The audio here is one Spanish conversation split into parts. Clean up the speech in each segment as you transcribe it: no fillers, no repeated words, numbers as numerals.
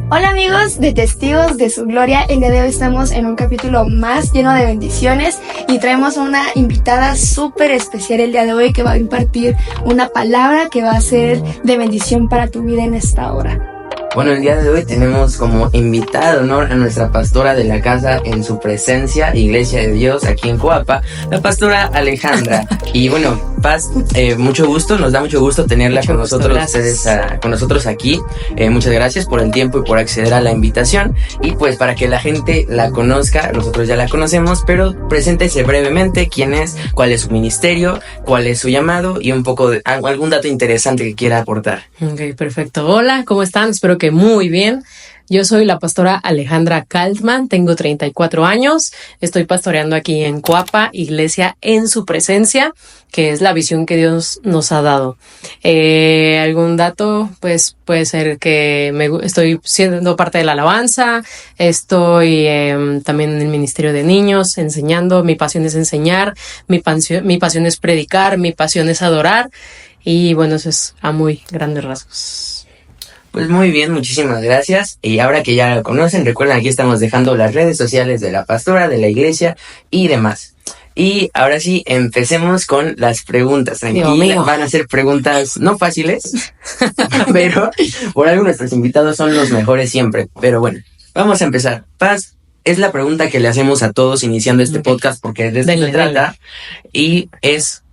Hola amigos de Testigos de su Gloria, el día de hoy estamos en un capítulo más lleno de bendiciones y traemos a una invitada súper especial el día de hoy que va a impartir una palabra que va a ser de bendición para tu vida en esta hora. Bueno, el día de hoy tenemos como invitada de honor a nuestra pastora de la casa en su presencia, Iglesia de Dios, aquí en Coapa, la pastora Alejandra. Y bueno, Paz, mucho gusto, nos da mucho gusto tenerla con nosotros, con nosotros aquí. Muchas gracias por el tiempo y por acceder a la invitación. Y pues para que la gente la conozca, nosotros ya la conocemos, pero preséntese brevemente quién es, cuál es su ministerio, cuál es su llamado y un poco de algún dato interesante que quiera aportar. Ok, perfecto. Hola, ¿cómo están? Espero que muy bien. Yo soy la pastora Alejandra Kaltman, tengo 34 años, estoy pastoreando aquí en Coapa, Iglesia en su presencia, que es la visión que Dios nos ha dado. ¿Algún dato? Pues puede ser que estoy siendo parte de la alabanza, estoy también en el ministerio de niños, enseñando, mi pasión es enseñar, mi pasión es predicar, mi pasión es adorar, y bueno, eso es a muy grandes rasgos. Pues muy bien, muchísimas gracias. Y ahora que ya la conocen, recuerden, aquí estamos dejando las redes sociales de la pastora, de la iglesia y demás. Y ahora sí, empecemos con las preguntas. Tranquila, van a ser preguntas no fáciles, pero por algo nuestros invitados son los mejores siempre. Pero bueno, vamos a empezar. Paz, es la pregunta que le hacemos a todos iniciando este podcast porque de eso se trata. Y es,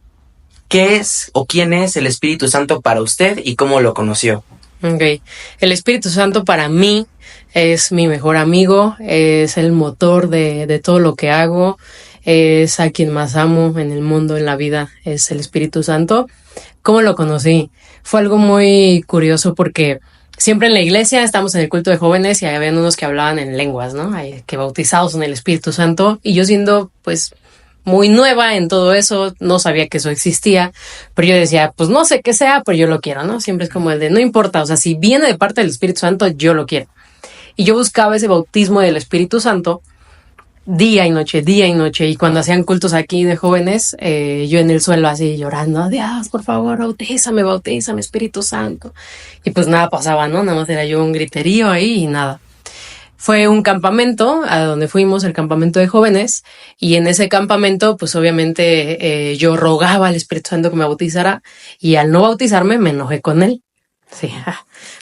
¿qué es o quién es el Espíritu Santo para usted y cómo lo conoció? Okay. El Espíritu Santo para mí es mi mejor amigo, es el motor de todo lo que hago, es a quien más amo en el mundo, en la vida, es el Espíritu Santo. ¿Cómo lo conocí? Fue algo muy curioso porque siempre en la iglesia estamos en el culto de jóvenes y había unos que hablaban en lenguas, ¿no? Que bautizados en el Espíritu Santo, y yo siendo pues muy nueva en todo eso, no sabía que eso existía, pero yo decía, pues no sé qué sea, pero yo lo quiero, ¿no? Siempre es como el de, no importa, o sea, si viene de parte del Espíritu Santo, yo lo quiero. Y yo buscaba ese bautismo del Espíritu Santo día y noche, y cuando hacían cultos aquí de jóvenes, yo en el suelo así llorando, Dios, por favor, bautízame, Espíritu Santo. Y pues nada pasaba, ¿no? Nada más era yo un griterío ahí y nada. Fue un campamento a donde fuimos, el campamento de jóvenes, y en ese campamento, pues obviamente yo rogaba al Espíritu Santo que me bautizara, y al no bautizarme me enojé con él. Sí,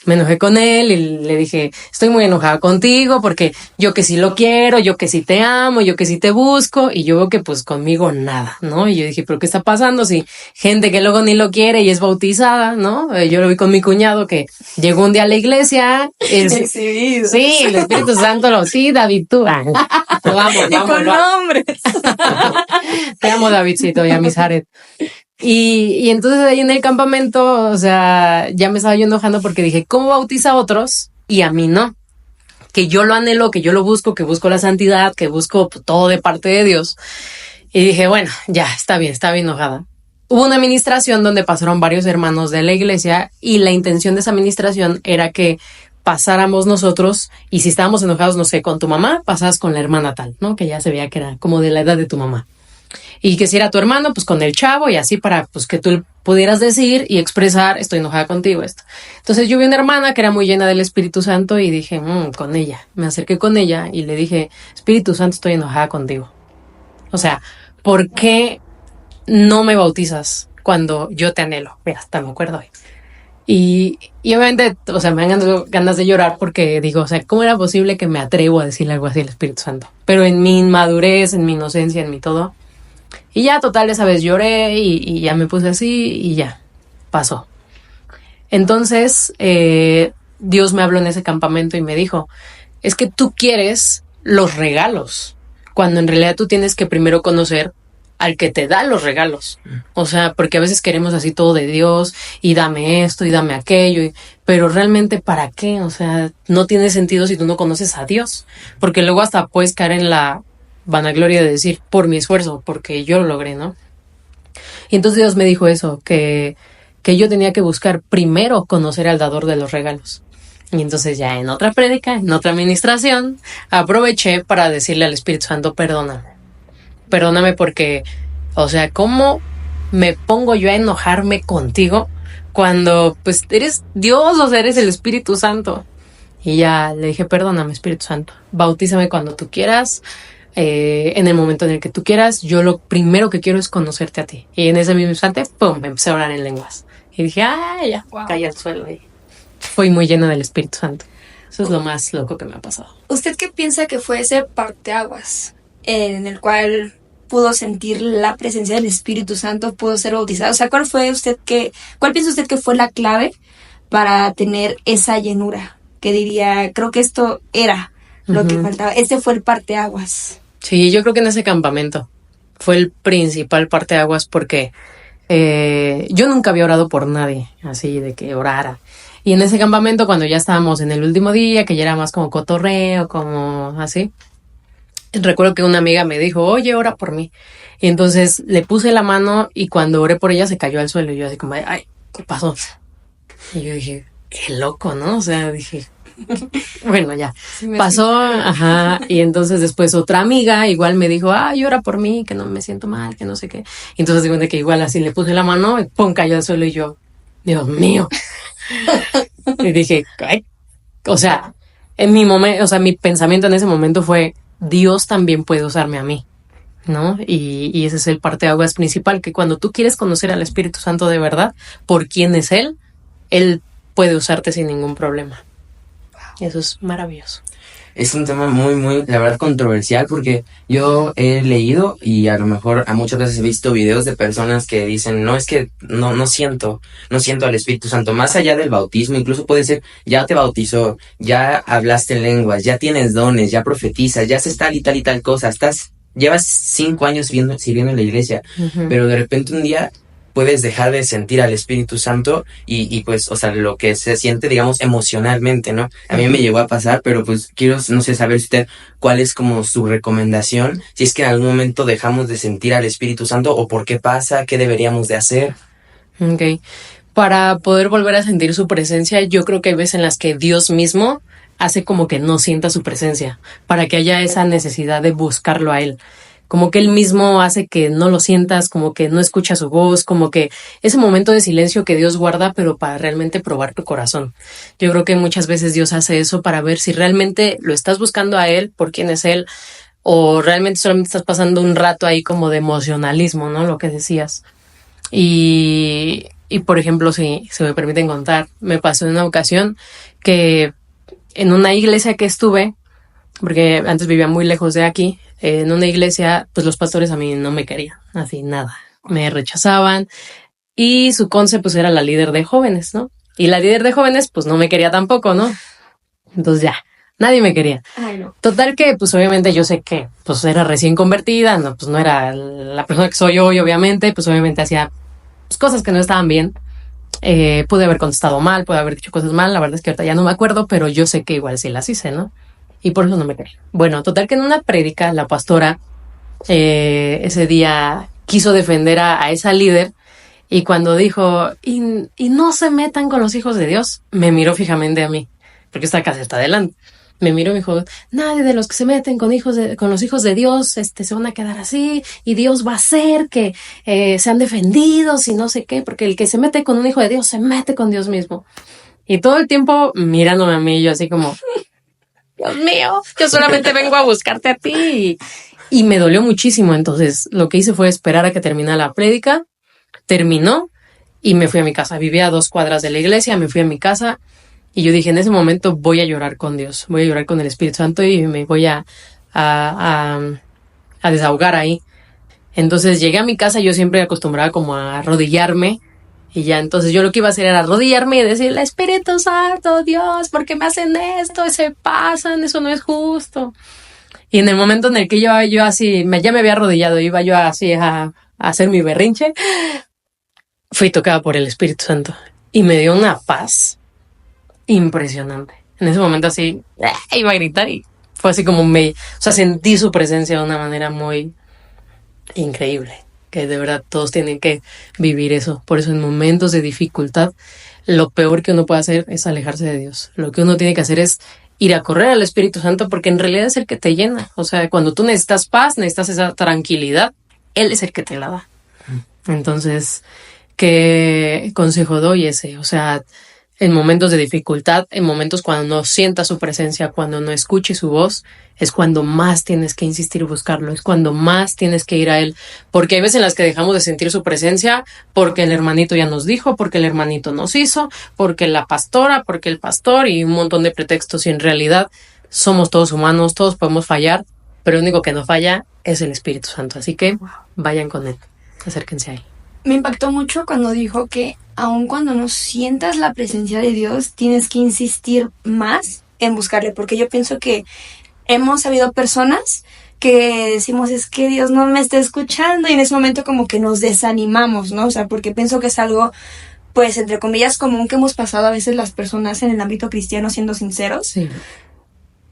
me enojé con él y le dije, estoy muy enojada contigo porque yo que sí lo quiero, yo que sí te amo, yo que sí te busco, y yo veo que pues conmigo nada, ¿no? Y yo dije, ¿pero qué está pasando si gente que luego ni lo quiere y es bautizada, ¿no? Yo lo vi con mi cuñado que llegó un día a la iglesia. Sí, el Espíritu Santo sí, David, tú. Vamos, con nombres. Te amo, Davidcito, y a Misaret. Y entonces ahí en el campamento, o sea, ya me estaba yo enojando porque dije, ¿cómo bautiza a otros y a mí no? Que yo lo anhelo, que yo lo busco, que busco la santidad, que busco todo de parte de Dios. Y dije, bueno, ya, está bien, estaba enojada. Hubo una administración donde pasaron varios hermanos de la iglesia y la intención de esa administración era que pasáramos nosotros, y si estábamos enojados, no sé, con tu mamá, pasabas con la hermana tal, ¿no? Que ya se veía que era como de la edad de tu mamá. Y que si era tu hermano, pues con el chavo, y así para pues que tú pudieras decir y expresar, estoy enojada contigo, esto. Entonces yo vi una hermana que era muy llena del Espíritu Santo y dije, con ella. Me acerqué con ella y le dije, Espíritu Santo, estoy enojada contigo. O sea, ¿por qué no me bautizas cuando yo te anhelo? Mira, hasta me acuerdo hoy. Y obviamente, o sea, me han dado ganas de llorar porque digo, o sea, ¿cómo era posible que me atrevo a decirle algo así al Espíritu Santo? Pero en mi inmadurez, en mi inocencia, en mi todo. Y ya, total, esa vez lloré y ya me puse así y ya, pasó. Entonces, Dios me habló en ese campamento y me dijo, es que tú quieres los regalos, cuando en realidad tú tienes que primero conocer al que te da los regalos. O sea, porque a veces queremos así todo de Dios y dame esto y dame aquello, pero realmente ¿para qué? O sea, no tiene sentido si tú no conoces a Dios, porque luego hasta puedes caer en la vanagloria de decir, por mi esfuerzo, porque yo lo logré, ¿no? Y entonces Dios me dijo eso, que yo tenía que buscar primero conocer al dador de los regalos. Y entonces ya en otra prédica, en otra administración, aproveché para decirle al Espíritu Santo, perdóname porque, o sea, ¿cómo me pongo yo a enojarme contigo cuando pues eres Dios, o sea, eres el Espíritu Santo? Y ya le dije, perdóname, Espíritu Santo, bautízame cuando tú quieras, en el momento en el que tú quieras. Yo lo primero que quiero es conocerte a ti. Y en ese mismo instante, ¡pum!, me empecé a orar en lenguas. Y dije, ya, Wow. caí al suelo. Y fui muy llena del Espíritu Santo. Eso es lo más loco que me ha pasado. ¿Usted qué piensa que fue ese parteaguas en el cual pudo sentir la presencia del Espíritu Santo, pudo ser bautizado? O sea, ¿cuál piensa usted que fue la clave para tener esa llenura? Que diría, creo que esto era lo que faltaba. Este fue el parteaguas. Sí, yo creo que en ese campamento fue el principal parteaguas porque yo nunca había orado por nadie, así de que orara. Y en ese campamento, cuando ya estábamos en el último día, que ya era más como cotorreo, como así, recuerdo que una amiga me dijo, oye, ora por mí. Y entonces le puse la mano y cuando oré por ella se cayó al suelo. Y yo así como, ay, ¿qué pasó? Y yo dije, qué loco, ¿no? O sea, dije, bueno, ya. Pasó, ajá. Y entonces después otra amiga igual me dijo, ay, ora por mí, que no me siento mal, que no sé qué. Y entonces digo de que igual así le puse la mano y pum, cayó al suelo y yo, Dios mío. Y dije, ay, o sea, en mi momento, o sea, mi pensamiento en ese momento fue, Dios también puede usarme a mí, ¿no? Y ese es el parteaguas principal, que cuando tú quieres conocer al Espíritu Santo de verdad, por quién es Él puede usarte sin ningún problema. Y eso es maravilloso. Es un tema muy, muy, la verdad, controversial, porque yo he leído y a lo mejor a muchas veces he visto videos de personas que dicen, no, es que no siento al Espíritu Santo, más allá del bautismo. Incluso puede ser, ya te bautizó, ya hablaste en lenguas, ya tienes dones, ya profetizas, ya haces tal y tal cosa, llevas 5 años sirviendo en la iglesia, pero de repente un día puedes dejar de sentir al Espíritu Santo y pues, o sea, lo que se siente, digamos, emocionalmente, ¿no? A mí me llegó a pasar, pero pues quiero, no sé, saber usted cuál es como su recomendación, si es que en algún momento dejamos de sentir al Espíritu Santo o por qué pasa, qué deberíamos de hacer. Ok. Para poder volver a sentir su presencia, yo creo que hay veces en las que Dios mismo hace como que no sienta su presencia, para que haya esa necesidad de buscarlo a Él. Como que Él mismo hace que no lo sientas, como que no escuchas su voz, como que ese momento de silencio que Dios guarda, pero para realmente probar tu corazón. Yo creo que muchas veces Dios hace eso para ver si realmente lo estás buscando a Él, por quién es Él, o realmente solamente estás pasando un rato ahí como de emocionalismo, ¿no? Lo que decías. Y por ejemplo, si se me permiten contar, me pasó en una ocasión que en una iglesia que estuve, porque antes vivía muy lejos de aquí, en una iglesia, pues los pastores a mí no me querían, así nada, me rechazaban y su conce pues era la líder de jóvenes, ¿no? Y la líder de jóvenes pues no me quería tampoco, ¿no? Entonces ya, nadie me quería. Ay, no. Total que pues obviamente yo sé que pues era recién convertida, no, pues no era la persona que soy hoy, obviamente, pues obviamente hacía pues, cosas que no estaban bien. Pude haber contestado mal, pude haber dicho cosas mal, la verdad es que ahorita ya no me acuerdo, pero yo sé que igual sí las hice, ¿no? Y por eso no me quería. Bueno, total que en una prédica la pastora ese día quiso defender a esa líder y cuando dijo, y no se metan con los hijos de Dios, me miró fijamente a mí, porque esta casa está adelante. Me miró y me dijo, nadie de los que se meten con los hijos de Dios se van a quedar así y Dios va a hacer que sean defendidos y no sé qué, porque el que se mete con un hijo de Dios se mete con Dios mismo. Y todo el tiempo mirándome a mí, yo así como, Dios mío, yo solamente vengo a buscarte a ti. Y me dolió muchísimo. Entonces lo que hice fue esperar a que terminara la prédica. Terminó y me fui a mi casa. Vivía a 2 cuadras de la iglesia, me fui a mi casa y yo dije, en ese momento voy a llorar con Dios, voy a llorar con el Espíritu Santo y me voy a desahogar ahí. Entonces llegué a mi casa, yo siempre acostumbraba como a arrodillarme. Y ya, entonces yo lo que iba a hacer era arrodillarme y decirle, Espíritu Santo, Dios, ¿por qué me hacen esto? Se pasan, eso no es justo. Y en el momento en el que yo así, ya me había arrodillado, iba yo así a hacer mi berrinche, fui tocada por el Espíritu Santo. Y me dio una paz impresionante. En ese momento así, iba a gritar y fue así como sentí su presencia de una manera muy increíble. Que de verdad todos tienen que vivir eso. Por eso en momentos de dificultad, lo peor que uno puede hacer es alejarse de Dios. Lo que uno tiene que hacer es ir a correr al Espíritu Santo porque en realidad es el que te llena. O sea, cuando tú necesitas paz, necesitas esa tranquilidad, Él es el que te la da. Entonces, ¿qué consejo doy ese? O sea, en momentos de dificultad, en momentos cuando no sientas su presencia, cuando no escuches su voz, es cuando más tienes que insistir y buscarlo, es cuando más tienes que ir a Él, porque hay veces en las que dejamos de sentir su presencia porque el hermanito ya nos dijo, porque el hermanito nos hizo, porque la pastora, porque el pastor y un montón de pretextos, y en realidad somos todos humanos, todos podemos fallar, pero el único que no falla es el Espíritu Santo, así que vayan con Él, acérquense a Él. Me impactó mucho cuando dijo que aun cuando no sientas la presencia de Dios, tienes que insistir más en buscarle, porque yo pienso que hemos habido personas que decimos, es que Dios no me está escuchando, y en ese momento como que nos desanimamos, ¿no? O sea, porque pienso que es algo, pues, entre comillas, común que hemos pasado a veces las personas en el ámbito cristiano, siendo sinceros. Sí.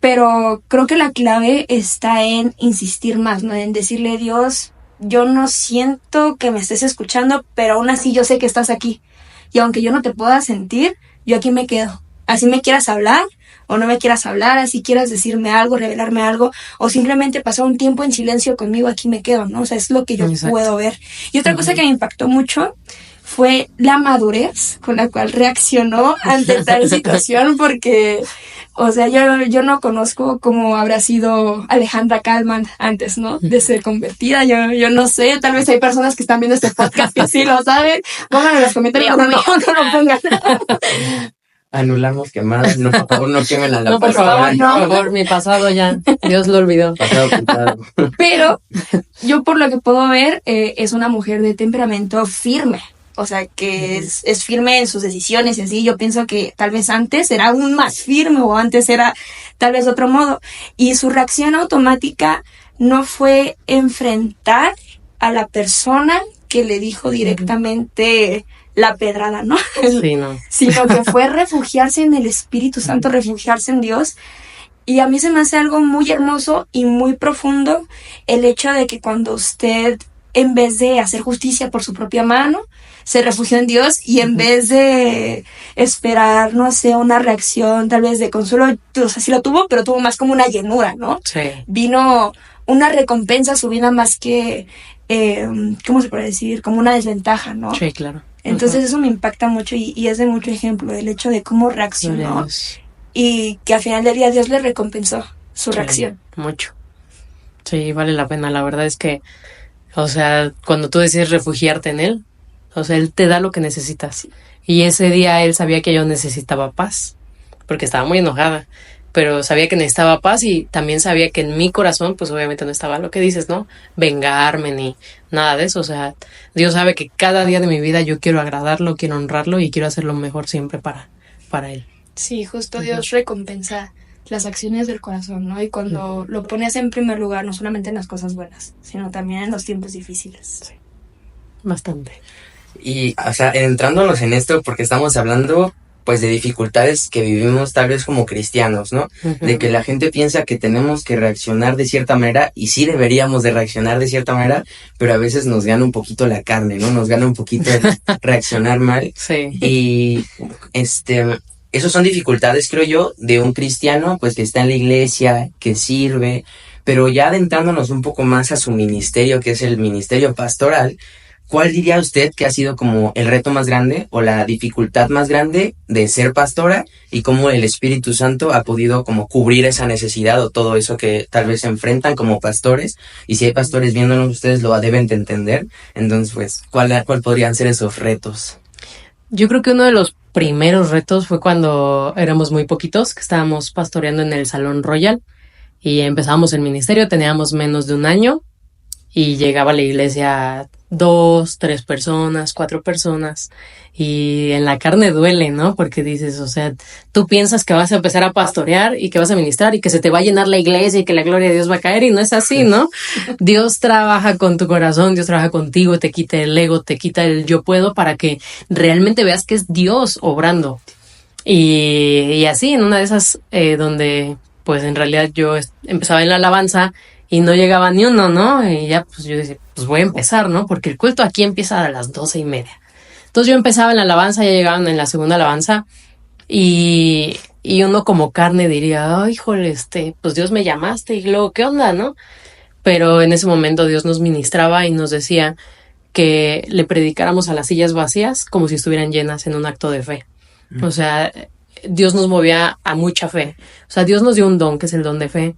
Pero creo que la clave está en insistir más, ¿no? En decirle, Dios, yo no siento que me estés escuchando, pero aún así yo sé que estás aquí. Y aunque yo no te pueda sentir, yo aquí me quedo. Así me quieras hablar o no me quieras hablar, así quieras decirme algo, revelarme algo, o simplemente pasar un tiempo en silencio conmigo, aquí me quedo, ¿no? O sea, es lo que yo puedo ver. Y otra cosa que me impactó mucho fue la madurez con la cual reaccionó ante tal situación, porque, o sea, yo no conozco cómo habrá sido Alejandra Kalman antes, ¿no? De ser convertida, yo no sé, tal vez hay personas que están viendo este podcast que sí lo saben, pónganlo en los comentarios, no lo pongan. Anulamos quemadas, no, por favor, no quemen a la No, por pastora. favor, por favor, mi pasado ya, Dios lo olvidó. Pasado pintado. Pero yo por lo que puedo ver, es una mujer de temperamento firme. O sea, que es firme en sus decisiones y así. Yo pienso que tal vez antes era aún más firme, o antes era tal vez de otro modo. Y su reacción automática no fue enfrentar a la persona que le dijo directamente la pedrada, ¿no? Sí, no. Sino que fue refugiarse en el Espíritu Santo, refugiarse en Dios. Y a mí se me hace algo muy hermoso y muy profundo el hecho de que cuando usted, en vez de hacer justicia por su propia mano, se refugió en Dios, y en vez de esperar, no sé, una reacción tal vez de consuelo, o sea, sí lo tuvo, pero tuvo más como una llenura, ¿no? Sí. Vino una recompensa a su vida más que, ¿cómo se puede decir? Como una desventaja, ¿no? Sí, claro. Entonces eso me impacta mucho y es de mucho ejemplo, el hecho de cómo reaccionó y que al final del día Dios le recompensó su reacción. Mucho. Sí, vale la pena. La verdad es que, o sea, cuando tú decides refugiarte en Él, o sea, Él te da lo que necesitas. Y ese día Él sabía que yo necesitaba paz, porque estaba muy enojada, pero sabía que necesitaba paz, y también sabía que en mi corazón, pues obviamente no estaba lo que dices, ¿no? Vengarme ni nada de eso. O sea, Dios sabe que cada día de mi vida yo quiero agradarlo, quiero honrarlo y quiero hacer lo mejor siempre para Él. Sí, justo Dios recompensa las acciones del corazón, ¿no? Y cuando lo pones en primer lugar, no solamente en las cosas buenas, sino también en los tiempos difíciles. Sí. Bastante. Y, o sea, entrándonos en esto, porque estamos hablando, pues, de dificultades que vivimos tal vez como cristianos, ¿no? De que la gente piensa que tenemos que reaccionar de cierta manera, y sí deberíamos de reaccionar de cierta manera, pero a veces nos gana un poquito la carne, ¿no? Nos gana un poquito el reaccionar mal. Sí. Y, esos son dificultades, creo yo, de un cristiano, pues, que está en la iglesia, que sirve, pero ya adentrándonos un poco más a su ministerio, que es el ministerio pastoral, ¿cuál diría usted que ha sido como el reto más grande o la dificultad más grande de ser pastora, y cómo el Espíritu Santo ha podido como cubrir esa necesidad o todo eso que tal vez se enfrentan como pastores? Y si hay pastores viéndonos, ustedes lo deben de entender. Entonces, pues, ¿cuál podrían ser esos retos? Yo creo que uno de los primeros retos fue cuando éramos muy poquitos, que estábamos pastoreando en el Salón Royal y empezamos el ministerio, teníamos menos de un año. Y llegaba a la iglesia 2, 3 personas, 4 personas. Y en la carne duele, ¿no? Porque dices, o sea, tú piensas que vas a empezar a pastorear y que vas a ministrar y que se te va a llenar la iglesia y que la gloria de Dios va a caer, y no es así, ¿no? Dios trabaja con tu corazón, Dios trabaja contigo, te quita el ego, te quita el yo puedo, para que realmente veas que es Dios obrando. Y así, en una de esas donde, pues en realidad yo empezaba en la alabanza y no llegaba ni uno, ¿no? Y ya, pues yo decía, pues voy a empezar, ¿no? Porque el culto aquí empieza a las 12:30. Entonces yo empezaba en la alabanza, ya llegaban en la segunda alabanza, y uno como carne diría, ay, híjole, pues Dios me llamaste, y luego, ¿qué onda, no? Pero en ese momento Dios nos ministraba y nos decía que le predicáramos a las sillas vacías como si estuvieran llenas, en un acto de fe. O sea, Dios nos movía a mucha fe. O sea, Dios nos dio un don, que es el don de fe.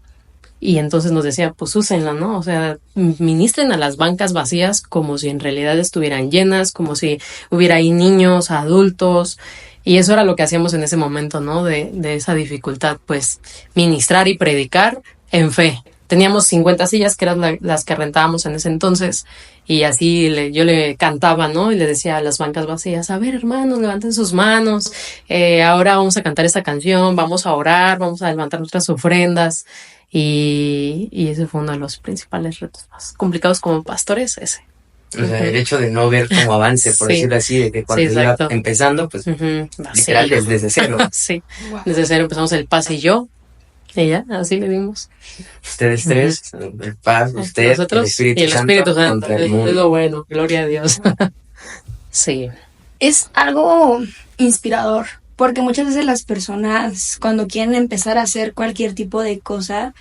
Y entonces nos decía, pues úsenlo, ¿no? O sea, ministren a las bancas vacías como si en realidad estuvieran llenas, como si hubiera ahí niños, adultos. Y eso era lo que hacíamos en ese momento, ¿no? De esa dificultad, pues ministrar y predicar en fe. Teníamos 50 sillas, que eran las que rentábamos en ese entonces, y así yo le cantaba, ¿no? Y le decía a las bancas vacías, a ver, hermanos, levanten sus manos, ahora vamos a cantar esta canción, vamos a orar, vamos a levantar nuestras ofrendas, y ese fue uno de los principales retos más complicados como pastores, ese. O sea, el hecho de no ver como avance, por decirlo así, de que cuando iba empezando, pues literal desde cero. Sí, wow. Desde cero empezamos el Paz y yo. Y ya, así le dimos. Ustedes tres, el Paz, usted, nosotros, el Espíritu Santo contra el mundo. Es lo bueno, gloria a Dios. Sí. Es algo inspirador, porque muchas veces las personas, cuando quieren empezar a hacer cualquier tipo de cosa,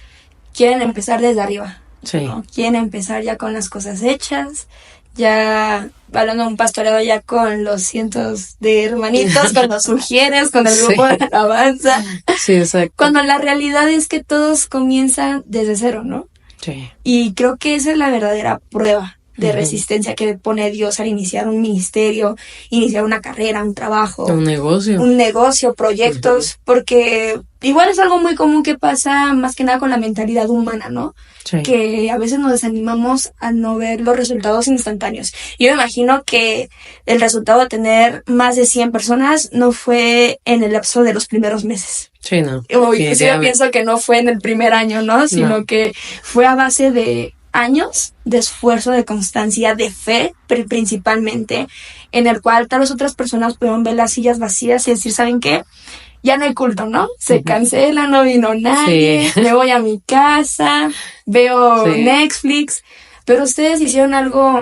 quieren empezar desde arriba. Sí. ¿No? Quieren empezar ya con las cosas hechas, ya hablando de un pastoreo ya con los cientos de hermanitos, con los sugieres, con el grupo de alabanza. Sí, exacto. Cuando la realidad es que todos comienzan desde cero, ¿no? Sí. Y creo que esa es la verdadera prueba de resistencia que pone Dios al iniciar un ministerio, iniciar una carrera, un trabajo. Un negocio, proyectos, porque igual es algo muy común que pasa más que nada con la mentalidad humana, ¿no? Sí. Que a veces nos desanimamos a no ver los resultados instantáneos. Yo me imagino que el resultado de tener más de 100 personas no fue en el lapso de los primeros meses. Sí, no. Yo pienso que no fue en el primer año, ¿no? Sino que fue a base de años de esfuerzo, de constancia, de fe, principalmente, en el cual tal vez otras personas pudieron ver las sillas vacías y decir, ¿saben qué? Ya no hay culto, ¿no? Se cancela, no vino nadie, me voy a mi casa, veo Netflix, pero ustedes hicieron algo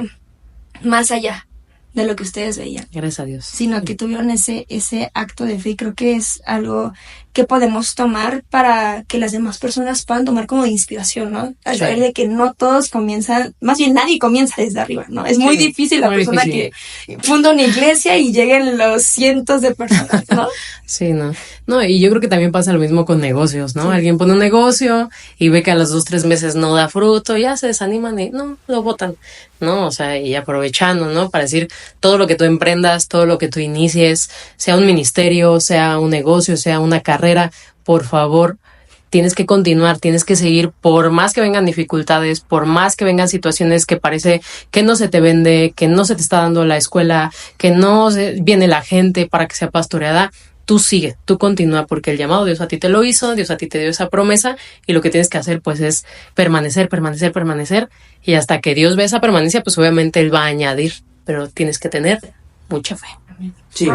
más allá de lo que ustedes veían. Gracias a Dios. Sino que tuvieron ese acto de fe, y creo que es algo que podemos tomar para que las demás personas puedan tomar como de inspiración, ¿no? Al saber de que no todos comienzan, más bien nadie comienza desde arriba, ¿no? Es muy difícil la persona que funda una iglesia y lleguen los cientos de personas, ¿no? Sí, no, y yo creo que también pasa lo mismo con negocios, ¿no? Alguien pone un negocio y ve que a los 2-3 meses no da fruto, ya se desaniman y no, lo botan, ¿no? O sea, y aprovechando, ¿no? Para decir, todo lo que tú emprendas, todo lo que tú inicies, sea un ministerio, sea un negocio, sea una carrera, por favor, tienes que continuar, tienes que seguir, por más que vengan dificultades, por más que vengan situaciones que parece que no se te vende, que no se te está dando la escuela, que no viene la gente para que sea pastoreada. Tú sigue, tú continúa, porque el llamado Dios a ti te lo hizo, Dios a ti te dio esa promesa, y lo que tienes que hacer pues es permanecer, y hasta que Dios ve esa permanencia, pues obviamente Él va a añadir, pero tienes que tener mucha fe. Sí.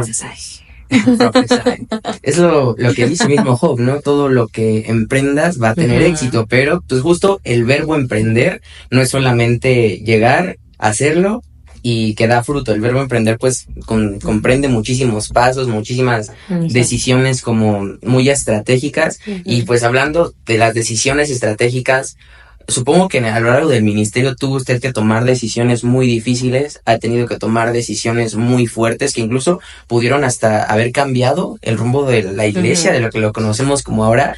Es lo que dice mismo Job, ¿no? Todo lo que emprendas va a tener éxito, pero pues justo el verbo emprender no es solamente llegar, hacerlo y que da fruto. El verbo emprender pues comprende muchísimos pasos, muchísimas decisiones como muy estratégicas. Y pues hablando de las decisiones estratégicas, supongo que a lo largo del ministerio tuvo usted que tomar decisiones muy difíciles, ha tenido que tomar decisiones muy fuertes que incluso pudieron hasta haber cambiado el rumbo de la iglesia, de lo que lo conocemos como ahora.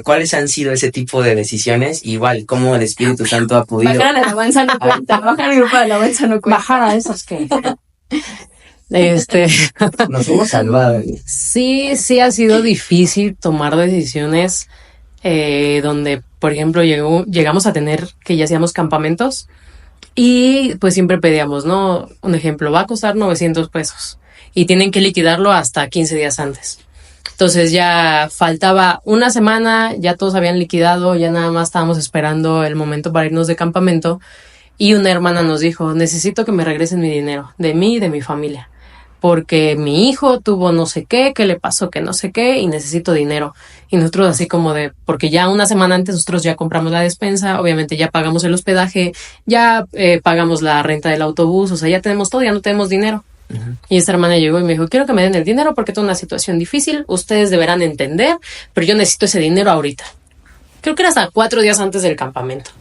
¿Cuáles han sido ese tipo de decisiones? Igual, ¿cómo el Espíritu Santo ha podido... Bajar a la alabanza no cuenta, bajar al grupo de alabanza no cuenta. Bajar a esos que... Nos hemos salvado. Sí ha sido difícil tomar decisiones donde, por ejemplo, llegamos a tener que ya hacíamos campamentos y pues siempre pedíamos, ¿no? Un ejemplo, va a costar 900 pesos y tienen que liquidarlo hasta 15 días antes. Entonces ya faltaba una semana, ya todos habían liquidado, ya nada más estábamos esperando el momento para irnos de campamento, y una hermana nos dijo, necesito que me regresen mi dinero, de mí y de mi familia, porque mi hijo tuvo no sé qué, que le pasó que no sé qué, y necesito dinero. Y nosotros así como porque ya una semana antes nosotros ya compramos la despensa, obviamente ya pagamos el hospedaje, ya pagamos la renta del autobús, o sea, ya tenemos todo, ya no tenemos dinero. Y esta hermana llegó y me dijo, quiero que me den el dinero porque tengo una situación difícil, ustedes deberán entender, pero yo necesito ese dinero ahorita. Creo que era hasta 4 días antes del campamento.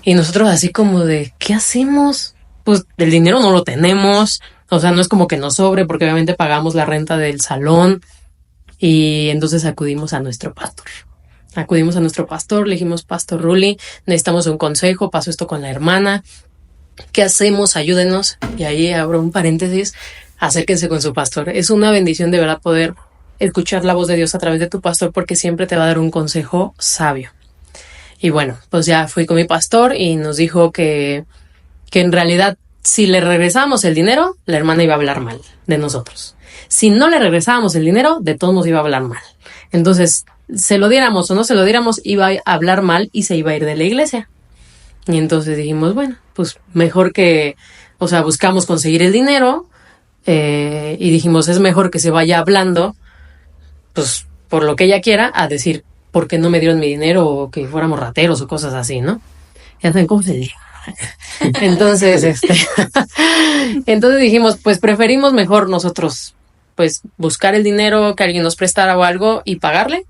Y nosotros así como ¿qué hacemos? Pues el dinero no lo tenemos. O sea, no es como que nos sobre, porque obviamente pagamos la renta del salón y entonces acudimos a nuestro pastor. Le dijimos, Pastor Ruli, necesitamos un consejo, pasó esto con la hermana, ¿qué hacemos? Ayúdenos. Y ahí abro un paréntesis, acérquense con su pastor. Es una bendición de verdad poder escuchar la voz de Dios a través de tu pastor, porque siempre te va a dar un consejo sabio. Y bueno, pues ya fui con mi pastor y nos dijo que en realidad si le regresábamos el dinero, la hermana iba a hablar mal de nosotros. Si no le regresábamos el dinero, de todos nos iba a hablar mal. Entonces, se lo diéramos o no se lo diéramos, iba a hablar mal y se iba a ir de la iglesia. Y entonces dijimos, bueno, pues mejor que, o sea, buscamos conseguir el dinero, y dijimos, es mejor que se vaya hablando, pues, por lo que ella quiera, a decir, ¿por qué no me dieron mi dinero? O que fuéramos rateros o cosas así, ¿no? Ya saben cómo se dice. Entonces, entonces dijimos, pues preferimos mejor nosotros, pues, buscar el dinero, que alguien nos prestara o algo y pagarle.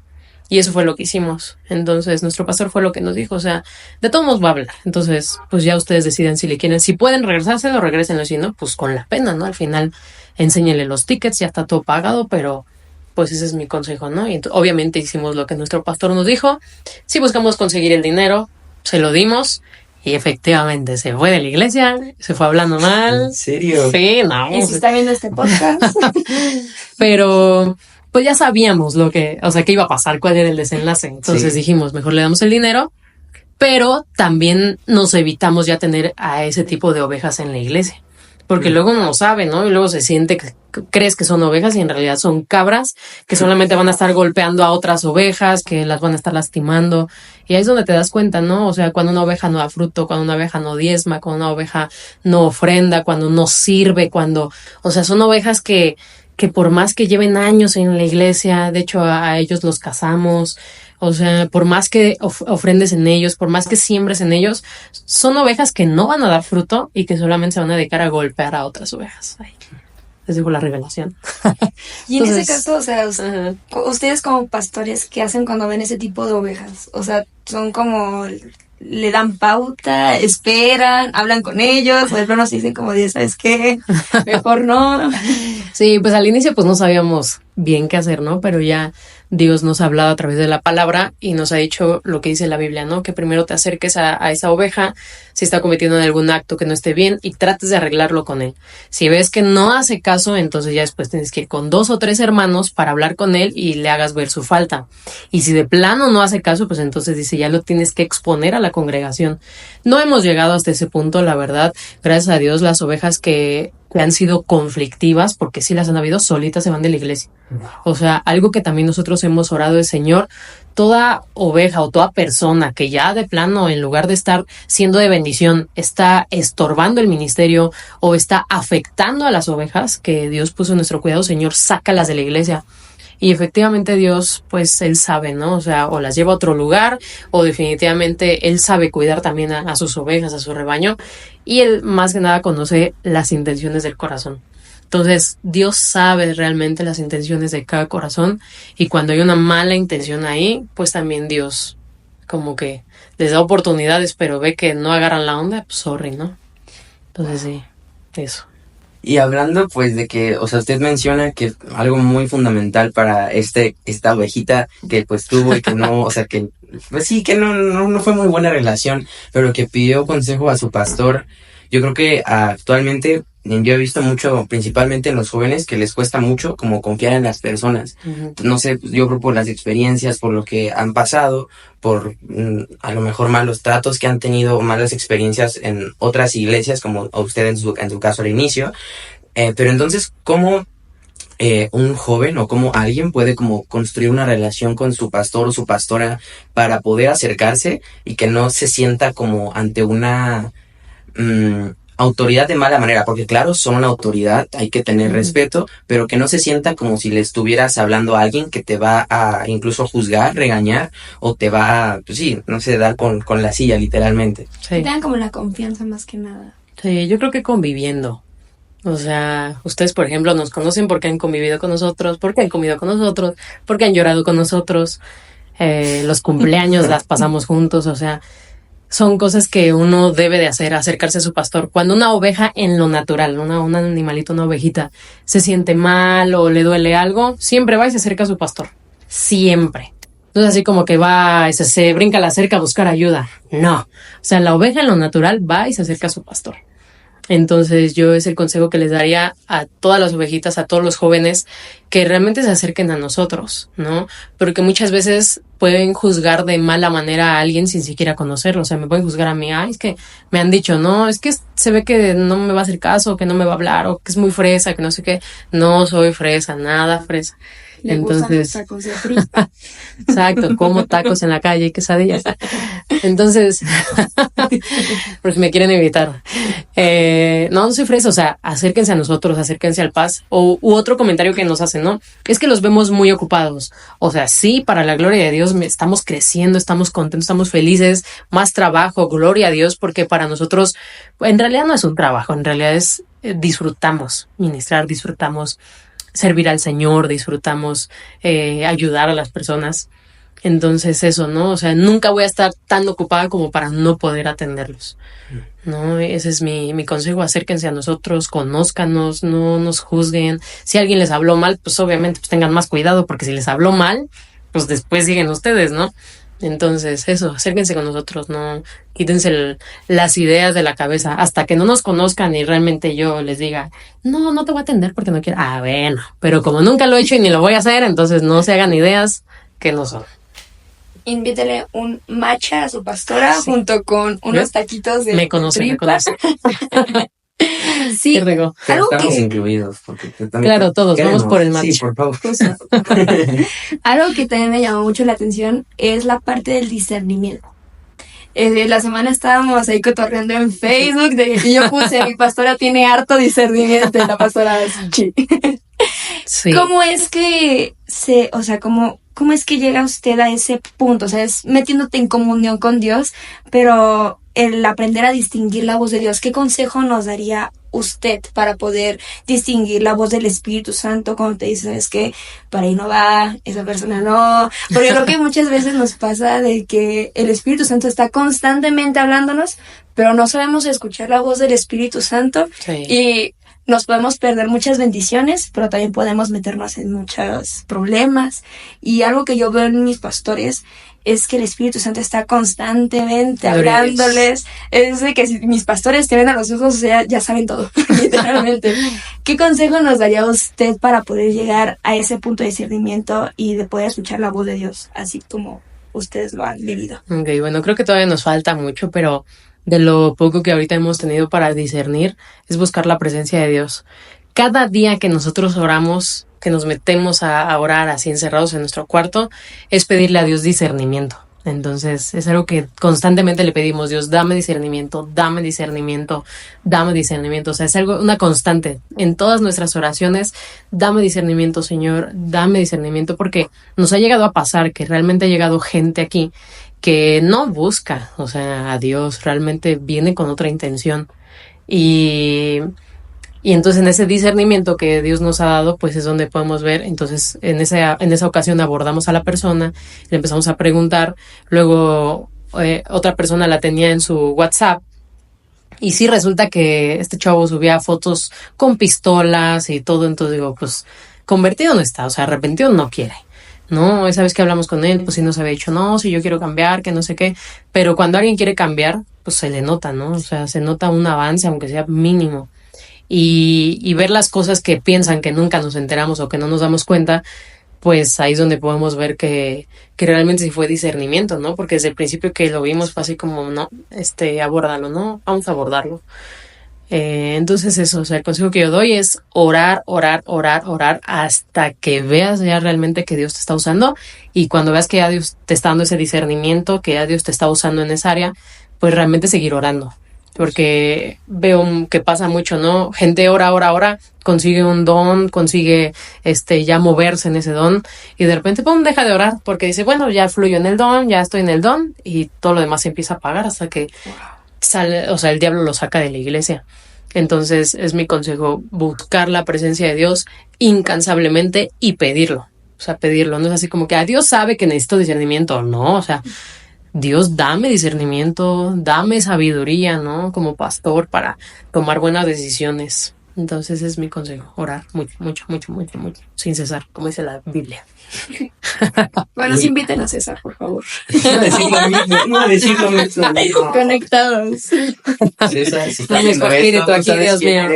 Y eso fue lo que hicimos. Entonces, nuestro pastor fue lo que nos dijo, o sea, de todos modos va a hablar. Entonces, pues ya ustedes deciden si le quieren, si pueden regresárselo, regrésenlo, si no, pues con la pena, ¿no? Al final, enséñenle los tickets, ya está todo pagado, pero pues ese es mi consejo, ¿no? Y obviamente hicimos lo que nuestro pastor nos dijo. Si buscamos conseguir el dinero, se lo dimos. Y efectivamente se fue de la iglesia, se fue hablando mal. ¿En serio? Sí, no. Y si está viendo este podcast. Pero pues ya sabíamos lo que, o sea, qué iba a pasar, cuál era el desenlace. Entonces dijimos, mejor le damos el dinero, pero también nos evitamos ya tener a ese tipo de ovejas en la iglesia. Porque luego uno no sabe, ¿no? Y luego se siente que crees que son ovejas y en realidad son cabras que solamente van a estar golpeando a otras ovejas, que las van a estar lastimando. Y ahí es donde te das cuenta, ¿no? O sea, cuando una oveja no da fruto, cuando una oveja no diezma, cuando una oveja no ofrenda, cuando no sirve, cuando, o sea, son ovejas que por más que lleven años en la iglesia, de hecho a ellos los casamos, o sea, por más que ofrendes en ellos, por más que siembres en ellos, son ovejas que no van a dar fruto y que solamente se van a dedicar a golpear a otras ovejas. Ay, les digo la revelación. Y en Entonces, ese caso, o sea, ustedes como pastores, ¿qué hacen cuando ven ese tipo de ovejas? O sea, son como, le dan pauta, esperan, hablan con ellos, o de plano se dicen como, ¿sabes qué? Mejor no. Sí, pues al inicio pues no sabíamos bien qué hacer, ¿no? Pero ya Dios nos ha hablado a través de la palabra y nos ha dicho lo que dice la Biblia, ¿no? Que primero te acerques a esa oveja si está cometiendo algún acto que no esté bien y trates de arreglarlo con él. Si ves que no hace caso, entonces ya después tienes que ir con 2 o 3 hermanos para hablar con él y le hagas ver su falta. Y si de plano no hace caso, pues entonces dice, ya lo tienes que exponer a la congregación. No hemos llegado hasta ese punto, la verdad. Gracias a Dios, las ovejas que han sido conflictivas, porque sí las han habido, solitas se van de la iglesia. O sea, algo que también nosotros hemos orado es, Señor, toda oveja o toda persona que ya de plano, en lugar de estar siendo de bendición, está estorbando el ministerio o está afectando a las ovejas que Dios puso en nuestro cuidado, Señor, sácalas de la iglesia. Y efectivamente Dios, pues Él sabe, ¿no? O sea, o las lleva a otro lugar, o definitivamente Él sabe cuidar también a sus ovejas, a su rebaño, y Él más que nada conoce las intenciones del corazón. Entonces, Dios sabe realmente las intenciones de cada corazón, y cuando hay una mala intención ahí, pues también Dios como que les da oportunidades, pero ve que no agarran la onda, pues sorry, ¿no? Entonces sí, eso. Y hablando pues de que, o sea, usted menciona que algo muy fundamental para esta ovejita que pues tuvo y que no, o sea, que pues sí, que no fue muy buena relación, pero que pidió consejo a su pastor. Yo creo que actualmente yo he visto mucho, principalmente en los jóvenes, que les cuesta mucho como confiar en las personas. Uh-huh. No sé, yo creo por las experiencias, por lo que han pasado, por a lo mejor malos tratos que han tenido, malas experiencias en otras iglesias, como a usted en su caso al inicio. Pero entonces, ¿cómo un joven o cómo alguien puede como construir una relación con su pastor o su pastora para poder acercarse y que no se sienta como ante una autoridad de mala manera? Porque claro, son una autoridad, hay que tener respeto, pero que no se sienta como si le estuvieras hablando a alguien que te va a incluso juzgar, regañar, o te va a, pues sí, no sé, dar con la silla literalmente. Sí. Que tengan como la confianza más que nada. Sí, yo creo que conviviendo. O sea, ustedes, por ejemplo, nos conocen porque han convivido con nosotros, porque han comido con nosotros, porque han llorado con nosotros, los cumpleaños las pasamos juntos, o sea, son cosas que uno debe de hacer, acercarse a su pastor. Cuando una oveja en lo natural, un animalito, una ovejita, se siente mal o le duele algo, siempre va y se acerca a su pastor. Siempre. No es así como que va y se brinca la cerca a buscar ayuda. No. O sea, la oveja en lo natural va y se acerca a su pastor. Entonces yo es el consejo que les daría a todas las ovejitas, a todos los jóvenes, que realmente se acerquen a nosotros, ¿no? Porque muchas veces pueden juzgar de mala manera a alguien sin siquiera conocerlo. O sea, me pueden juzgar a mí, es que me han dicho, no, es que se ve que no me va a hacer caso, que no me va a hablar, o que es muy fresa, que no sé qué. No soy fresa, nada fresa. Entonces, gustan los tacos de frita. Exacto, como tacos en la calle y quesadillas. Entonces, por si me quieren evitar. No soy fresa, o sea, acérquense a nosotros, acérquense al Paz. U otro comentario que nos hacen, ¿no? Es que los vemos muy ocupados. O sea, sí, para la gloria de Dios, estamos creciendo, estamos contentos, estamos felices, más trabajo, gloria a Dios, porque para nosotros, en realidad no es un trabajo, en realidad es disfrutamos ministrar, disfrutamos servir al Señor, disfrutamos ayudar a las personas. Entonces eso, ¿no? O sea, nunca voy a estar tan ocupada como para no poder atenderlos, ¿no? Ese es mi consejo. Acérquense a nosotros, conózcanos, no nos juzguen. Si alguien les habló mal, pues obviamente pues tengan más cuidado, porque si les habló mal, pues después siguen ustedes, ¿no? Entonces eso, acérquense con nosotros, no quítense las ideas de la cabeza hasta que no nos conozcan y realmente yo les diga, no te voy a atender porque no quiero. Bueno, pero como nunca lo he hecho y ni lo voy a hacer, entonces no se hagan ideas que no son. Invítele un matcha a su pastora junto con unos taquitos de Me conoce. Sí, qué rico. Pero algo estamos que, incluidos. Porque Claro, todos, vamos por el matcha. Sí, por favor. algo que también me llamó mucho la atención es la parte del discernimiento. La semana estábamos ahí cotorreando en Facebook y yo puse, mi pastora tiene harto discernimiento, la pastora Suchi. Sí. ¿Cómo es que cómo es que llega usted a ese punto? O sea, es metiéndote en comunión con Dios, pero el aprender a distinguir la voz de Dios, ¿qué consejo nos daría usted para poder distinguir la voz del Espíritu Santo cuando te dice, es que para ahí no va, esa persona no? Porque creo que muchas veces nos pasa de que el Espíritu Santo está constantemente hablándonos, pero no sabemos escuchar la voz del Espíritu Santo. Sí. Y nos podemos perder muchas bendiciones, pero también podemos meternos en muchos problemas. Y algo que yo veo en mis pastores es que el Espíritu Santo está constantemente hablándoles. Es de que si mis pastores te ven a los ojos, o sea, ya saben todo, literalmente. ¿Qué consejo nos daría usted para poder llegar a ese punto de discernimiento y de poder escuchar la voz de Dios, así como ustedes lo han vivido? Ok, bueno, creo que todavía nos falta mucho, pero de lo poco que ahorita hemos tenido para discernir es buscar la presencia de Dios. Cada día que nosotros oramos, que nos metemos a orar así encerrados en nuestro cuarto, es pedirle a Dios discernimiento. Entonces es algo que constantemente le pedimos: Dios, dame discernimiento, dame discernimiento, dame discernimiento. O sea, es algo, una constante en todas nuestras oraciones. Dame discernimiento, Señor, dame discernimiento, porque nos ha llegado a pasar que realmente ha llegado gente aquí que no busca, o sea, a Dios, realmente viene con otra intención. Y entonces en ese discernimiento que Dios nos ha dado, pues es donde podemos ver. Entonces en esa ocasión abordamos a la persona, le empezamos a preguntar, luego otra persona la tenía en su WhatsApp, y sí resulta que este chavo subía fotos con pistolas y todo. Entonces digo, pues convertido no está, o sea, arrepentido no quiere. No, esa vez que hablamos con él, pues sí nos había dicho, no, si yo quiero cambiar, que no sé qué. Pero cuando alguien quiere cambiar, pues se le nota, ¿no? O sea, se nota un avance, aunque sea mínimo. Y ver las cosas que piensan que nunca nos enteramos o que no nos damos cuenta, pues ahí es donde podemos ver que realmente sí fue discernimiento, ¿no? Porque desde el principio que lo vimos fue así como, no, abórdalo, ¿no? Vamos a abordarlo. Entonces eso, o sea, el consejo que yo doy es orar hasta que veas ya realmente que Dios te está usando, y cuando veas que ya Dios te está dando ese discernimiento, que ya Dios te está usando en esa área, pues realmente seguir orando, porque veo que pasa mucho, ¿no? Gente ora, consigue un don, consigue ya moverse en ese don, y de repente pum, deja de orar porque dice, bueno, ya fluyo en el don, ya estoy en el don, y todo lo demás se empieza a apagar hasta que sale, o sea, el diablo lo saca de la iglesia. Entonces es mi consejo, buscar la presencia de Dios incansablemente y pedirlo. O sea, pedirlo. No es así como que Dios sabe que necesito discernimiento. No, o sea, Dios, dame discernimiento, dame sabiduría, ¿no? Como pastor para tomar buenas decisiones. Entonces es mi consejo, orar mucho, mucho, mucho, mucho, mucho, sin cesar, como dice la Biblia. Bueno, sí inviten a César, por favor. No decir lo mismo. Conectados. César, si No, mi espíritu aquí, Dios mío.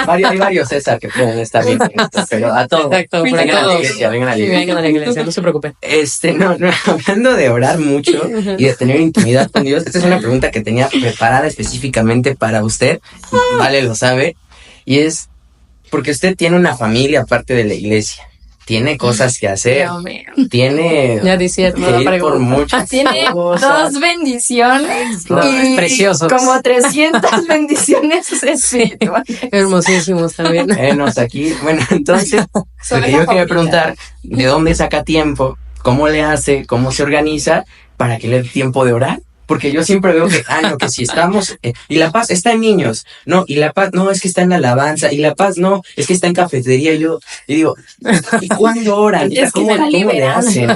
Hay varios César que pueden estar bien con esto, pero a todos. Exacto, para Vengan a la todos. iglesia, vengan a la Sí, iglesia. vengan a la iglesia, no se preocupen. No, hablando de orar mucho y de tener intimidad con Dios, esta es una pregunta que tenía preparada específicamente para usted, Vale lo sabe, y es porque usted tiene una familia aparte de la iglesia, tiene cosas que hacer, Dios mío. tiene Ya decía, no, que ir la por pregunta. muchas Tiene cosas. 2 bendiciones No, y preciosos. como 300 bendiciones espirituales. Hermosísimos también. Venos aquí. Bueno, entonces, lo Sobre que la yo quería familia. preguntar, ¿de dónde saca tiempo? ¿Cómo le hace? ¿Cómo se organiza para que le dé tiempo de orar? Porque yo siempre veo que, no, que si estamos, y la paz está en niños, no, y la paz, no, es que está en alabanza, y la paz, no, es que está en cafetería, y digo, ¿y cuándo oran? Es que ¿Cómo está le liberando. hacen?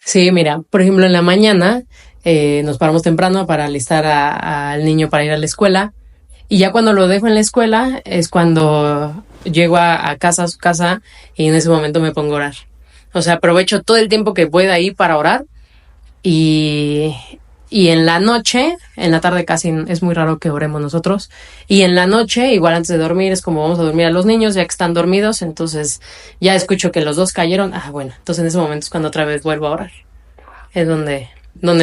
Sí, mira, por ejemplo, en la mañana nos paramos temprano para alistar al niño para ir a la escuela. Y ya cuando lo dejo en la escuela es cuando llego a casa, a su casa, y en ese momento me pongo a orar. O sea, aprovecho todo el tiempo que pueda ahí para orar. Y en la noche, en la tarde casi es muy raro que oremos nosotros. Y en la noche, igual antes de dormir, es como vamos a dormir a los niños, ya que están dormidos. Entonces ya escucho que los dos cayeron. Bueno, entonces en ese momento es cuando otra vez vuelvo a orar. Es donde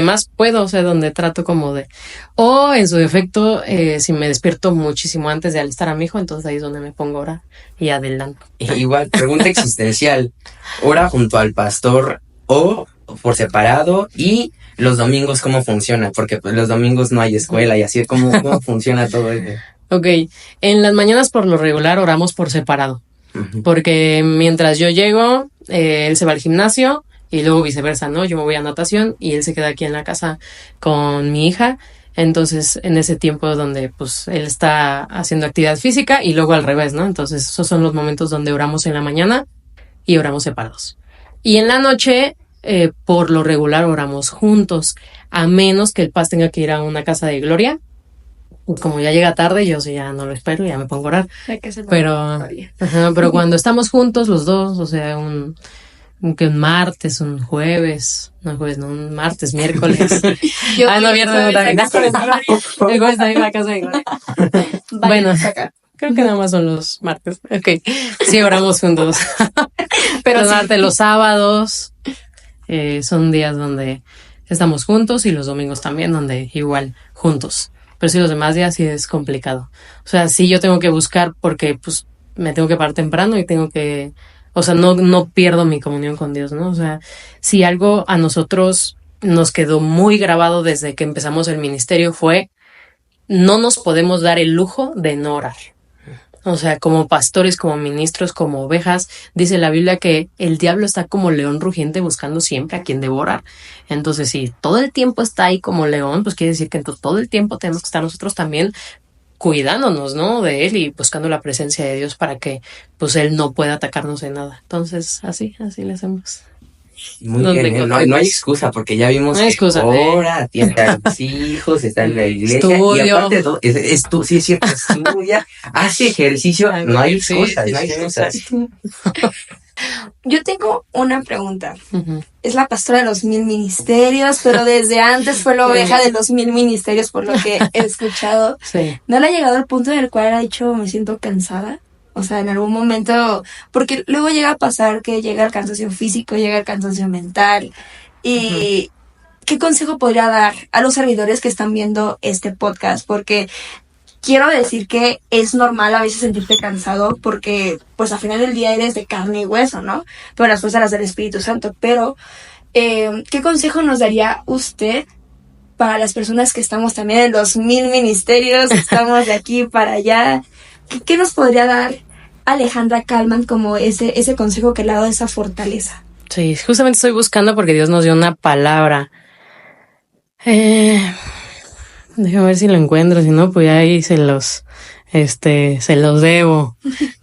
más puedo, o sea, donde trato como de... O en su defecto, si me despierto muchísimo antes de alistar a mi hijo, entonces ahí es donde me pongo a orar y adelanto. Igual, pregunta existencial, ¿ora junto al pastor o por separado? Y los domingos, ¿cómo funciona? Porque pues, los domingos no hay escuela y así, ¿cómo funciona todo eso? Ok, en las mañanas por lo regular oramos por separado, Ujú. porque mientras yo llego, él se va al gimnasio y luego viceversa, ¿no? Yo me voy a natación y él se queda aquí en la casa con mi hija. Entonces, en ese tiempo donde pues él está haciendo actividad física y luego al revés, ¿no? Entonces, esos son los momentos donde oramos en la mañana y oramos separados. Y en la noche, por lo regular oramos juntos, a menos que el paz tenga que ir a una casa de gloria. Como ya llega tarde, yo sí ya no lo espero, ya me pongo a orar. Pero cuando estamos juntos los dos, o sea, un martes, un jueves, un martes, miércoles. No, viernes también. El jueves también la casa de gloria. Bueno, creo que nada más son los martes. Ok, sí, oramos juntos. Pero los martes, los sábados, son días donde estamos juntos y los domingos también, donde igual juntos. Pero sí, los demás días sí es complicado. O sea, sí yo tengo que buscar porque pues me tengo que parar temprano y tengo que... O sea, no pierdo mi comunión con Dios, ¿no? O sea, si algo a nosotros nos quedó muy grabado desde que empezamos el ministerio fue no nos podemos dar el lujo de no orar. O sea, como pastores, como ministros, como ovejas, dice la Biblia que el diablo está como león rugiente buscando siempre a quien devorar. Entonces, si todo el tiempo está ahí como león, pues quiere decir que entonces todo el tiempo tenemos que estar nosotros también cuidándonos, ¿no? De él y buscando la presencia de Dios para que pues él no pueda atacarnos en nada. Entonces, así le hacemos. Muy bien, no hay excusa porque ya vimos no hay excusa, ahora atiende a los hijos, está en la iglesia Estudio. y aparte de todo, sí es cierto, estudia, hace ejercicio, no hay excusas, no hay excusas. Yo tengo una pregunta. Uh-huh. Es la pastora de los 1000 ministerios, pero desde antes fue la oveja de los 1000 ministerios, por lo que he escuchado. Sí. ¿No le ha llegado al punto en el cual ha dicho me siento cansada? O sea, en algún momento, porque luego llega a pasar que llega el cansancio físico, llega el cansancio mental. Y ¿qué consejo podría dar a los servidores que están viendo este podcast? Porque quiero decir que es normal a veces sentirte cansado porque, pues, al final del día eres de carne y hueso, ¿no? Pero las fuerzas del Espíritu Santo. Pero, ¿qué consejo nos daría usted para las personas que estamos también en los 1000 ministerios, estamos de aquí para allá? ¿Qué nos podría dar Alejandra Kalman como ese consejo que le ha dado esa fortaleza? Sí, justamente estoy buscando porque Dios nos dio una palabra. Déjame ver si lo encuentro, si no, pues ahí se los debo.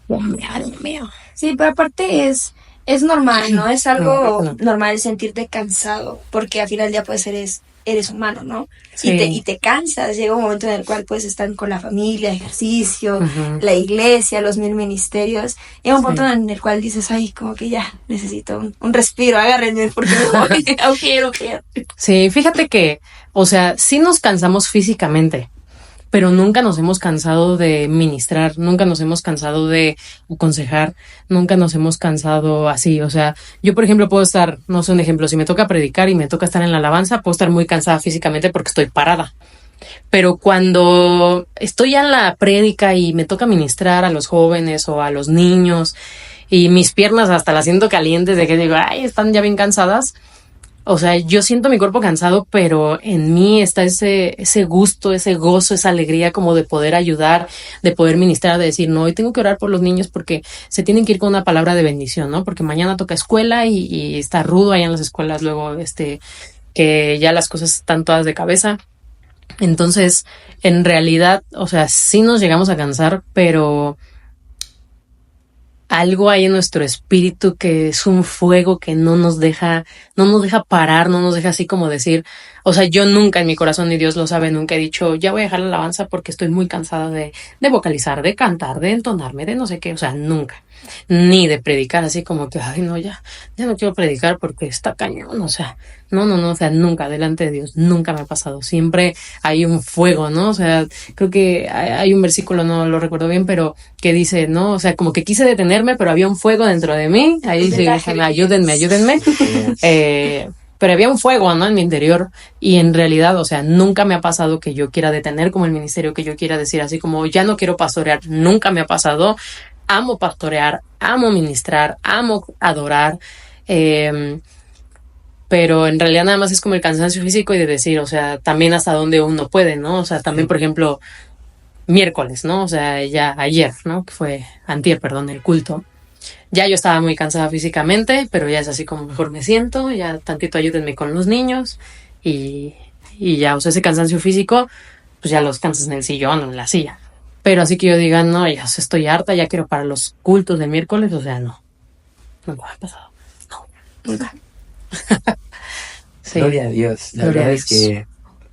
Dios mío. Sí, pero aparte es Es normal, ¿no? Es algo No. normal sentirte cansado, porque al final del día pues eres humano, ¿no? Sí. Y te cansas, llega un momento en el cual pues están con la familia, ejercicio, Ujú. la iglesia, los 1000 ministerios. Llega un Sí. punto en el cual dices, ay, como que ya necesito un respiro, agárrenme porque me voy. quiero. Sí, fíjate que, o sea, sí nos cansamos físicamente, pero nunca nos hemos cansado de ministrar, nunca nos hemos cansado de aconsejar, nunca nos hemos cansado así. O sea, yo, por ejemplo, puedo estar, no sé, un ejemplo, si me toca predicar y me toca estar en la alabanza, puedo estar muy cansada físicamente porque estoy parada. Pero cuando estoy ya en la prédica y me toca ministrar a los jóvenes o a los niños y mis piernas hasta las siento calientes de que digo, ay, están ya bien cansadas. O sea, yo siento mi cuerpo cansado, pero en mí está ese gusto, ese gozo, esa alegría como de poder ayudar, de poder ministrar, de decir, no, hoy tengo que orar por los niños porque se tienen que ir con una palabra de bendición, ¿no? Porque mañana toca escuela y está rudo allá en las escuelas luego, que ya las cosas están todas de cabeza. Entonces, en realidad, o sea, sí nos llegamos a cansar, pero algo hay en nuestro espíritu que es un fuego que no nos deja parar, no nos deja así como decir, o sea, yo nunca en mi corazón, ni Dios lo sabe, nunca he dicho, ya voy a dejar la alabanza porque estoy muy cansada de vocalizar, de cantar, de entonarme, de no sé qué, o sea, nunca, ni de predicar así como que, ay, no, ya no quiero predicar porque está cañón, o sea, no, o sea, nunca, delante de Dios, nunca me ha pasado, siempre hay un fuego, ¿no? O sea, creo que hay un versículo, no lo recuerdo bien, pero que dice, ¿no? O sea, como que quise detenerme, pero había un fuego dentro de mí. Ahí sí, ayúdenme. Pero había un fuego, ¿no? En mi interior. Y en realidad, o sea, nunca me ha pasado que yo quiera detener como el ministerio, que yo quiera decir así como, ya no quiero pastorear. Nunca me ha pasado. Amo pastorear, amo ministrar, amo adorar. Pero en realidad nada más es como el cansancio físico y de decir, o sea, también hasta donde uno puede, ¿no? O sea, también, por ejemplo, miércoles, ¿no? O sea, ya ayer, ¿no? Que fue antier, perdón, el culto. Ya yo estaba muy cansada físicamente, pero ya es así como mejor me siento, ya tantito ayúdenme con los niños y ya, o sea, ese cansancio físico, pues ya los cansas en el sillón o en la silla. Pero así que yo diga, no, ya estoy harta, ya quiero para los cultos del miércoles, o sea, no me ha pasado. No, nunca. Sí. Gloria a Dios. La Gloria verdad a es que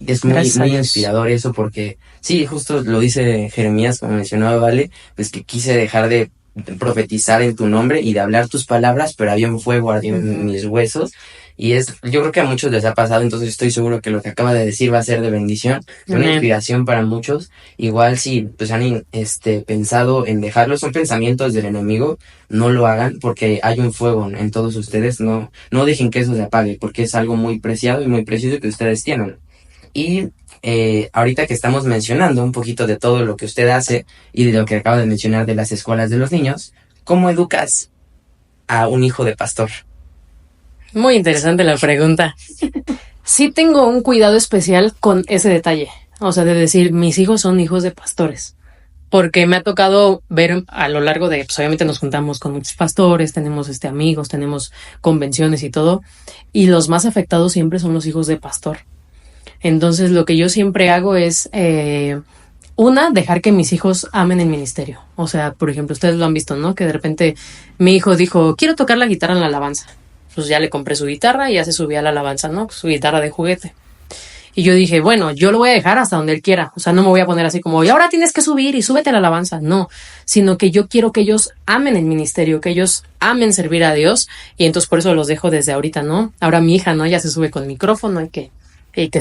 es muy inspirador eso porque sí, justo lo dice Jeremías, como mencionaba Vale, pues que quise dejar de profetizar en tu nombre y de hablar tus palabras, pero había un fuego ardiendo en mis huesos y yo creo que a muchos les ha pasado, entonces estoy seguro que lo que acaba de decir va a ser de bendición, de una inspiración para muchos. Igual si pues han pensado en dejarlo, son pensamientos del enemigo, no lo hagan porque hay un fuego en todos ustedes, no dejen que eso se apague porque es algo muy preciado y muy precioso que ustedes tienen. Y ahorita que estamos mencionando un poquito de todo lo que usted hace y de lo que acaba de mencionar de las escuelas de los niños, ¿cómo educas a un hijo de pastor? Muy interesante la pregunta. Sí tengo un cuidado especial con ese detalle, o sea, de decir, mis hijos son hijos de pastores, porque me ha tocado ver a lo largo de, pues obviamente nos juntamos con muchos pastores, tenemos amigos, tenemos convenciones y todo, y los más afectados siempre son los hijos de pastor. Entonces lo que yo siempre hago es, dejar que mis hijos amen el ministerio. O sea, por ejemplo, ustedes lo han visto, ¿no? Que de repente mi hijo dijo, quiero tocar la guitarra en la alabanza. Pues ya le compré su guitarra y ya se subía a la alabanza, ¿no? Su guitarra de juguete. Y yo dije, bueno, yo lo voy a dejar hasta donde él quiera. O sea, no me voy a poner así como, y ahora tienes que subir y súbete a la alabanza. No, sino que yo quiero que ellos amen el ministerio, que ellos amen servir a Dios. Y entonces por eso los dejo desde ahorita, ¿no? Ahora mi hija, ¿no? Ya se sube con el micrófono y que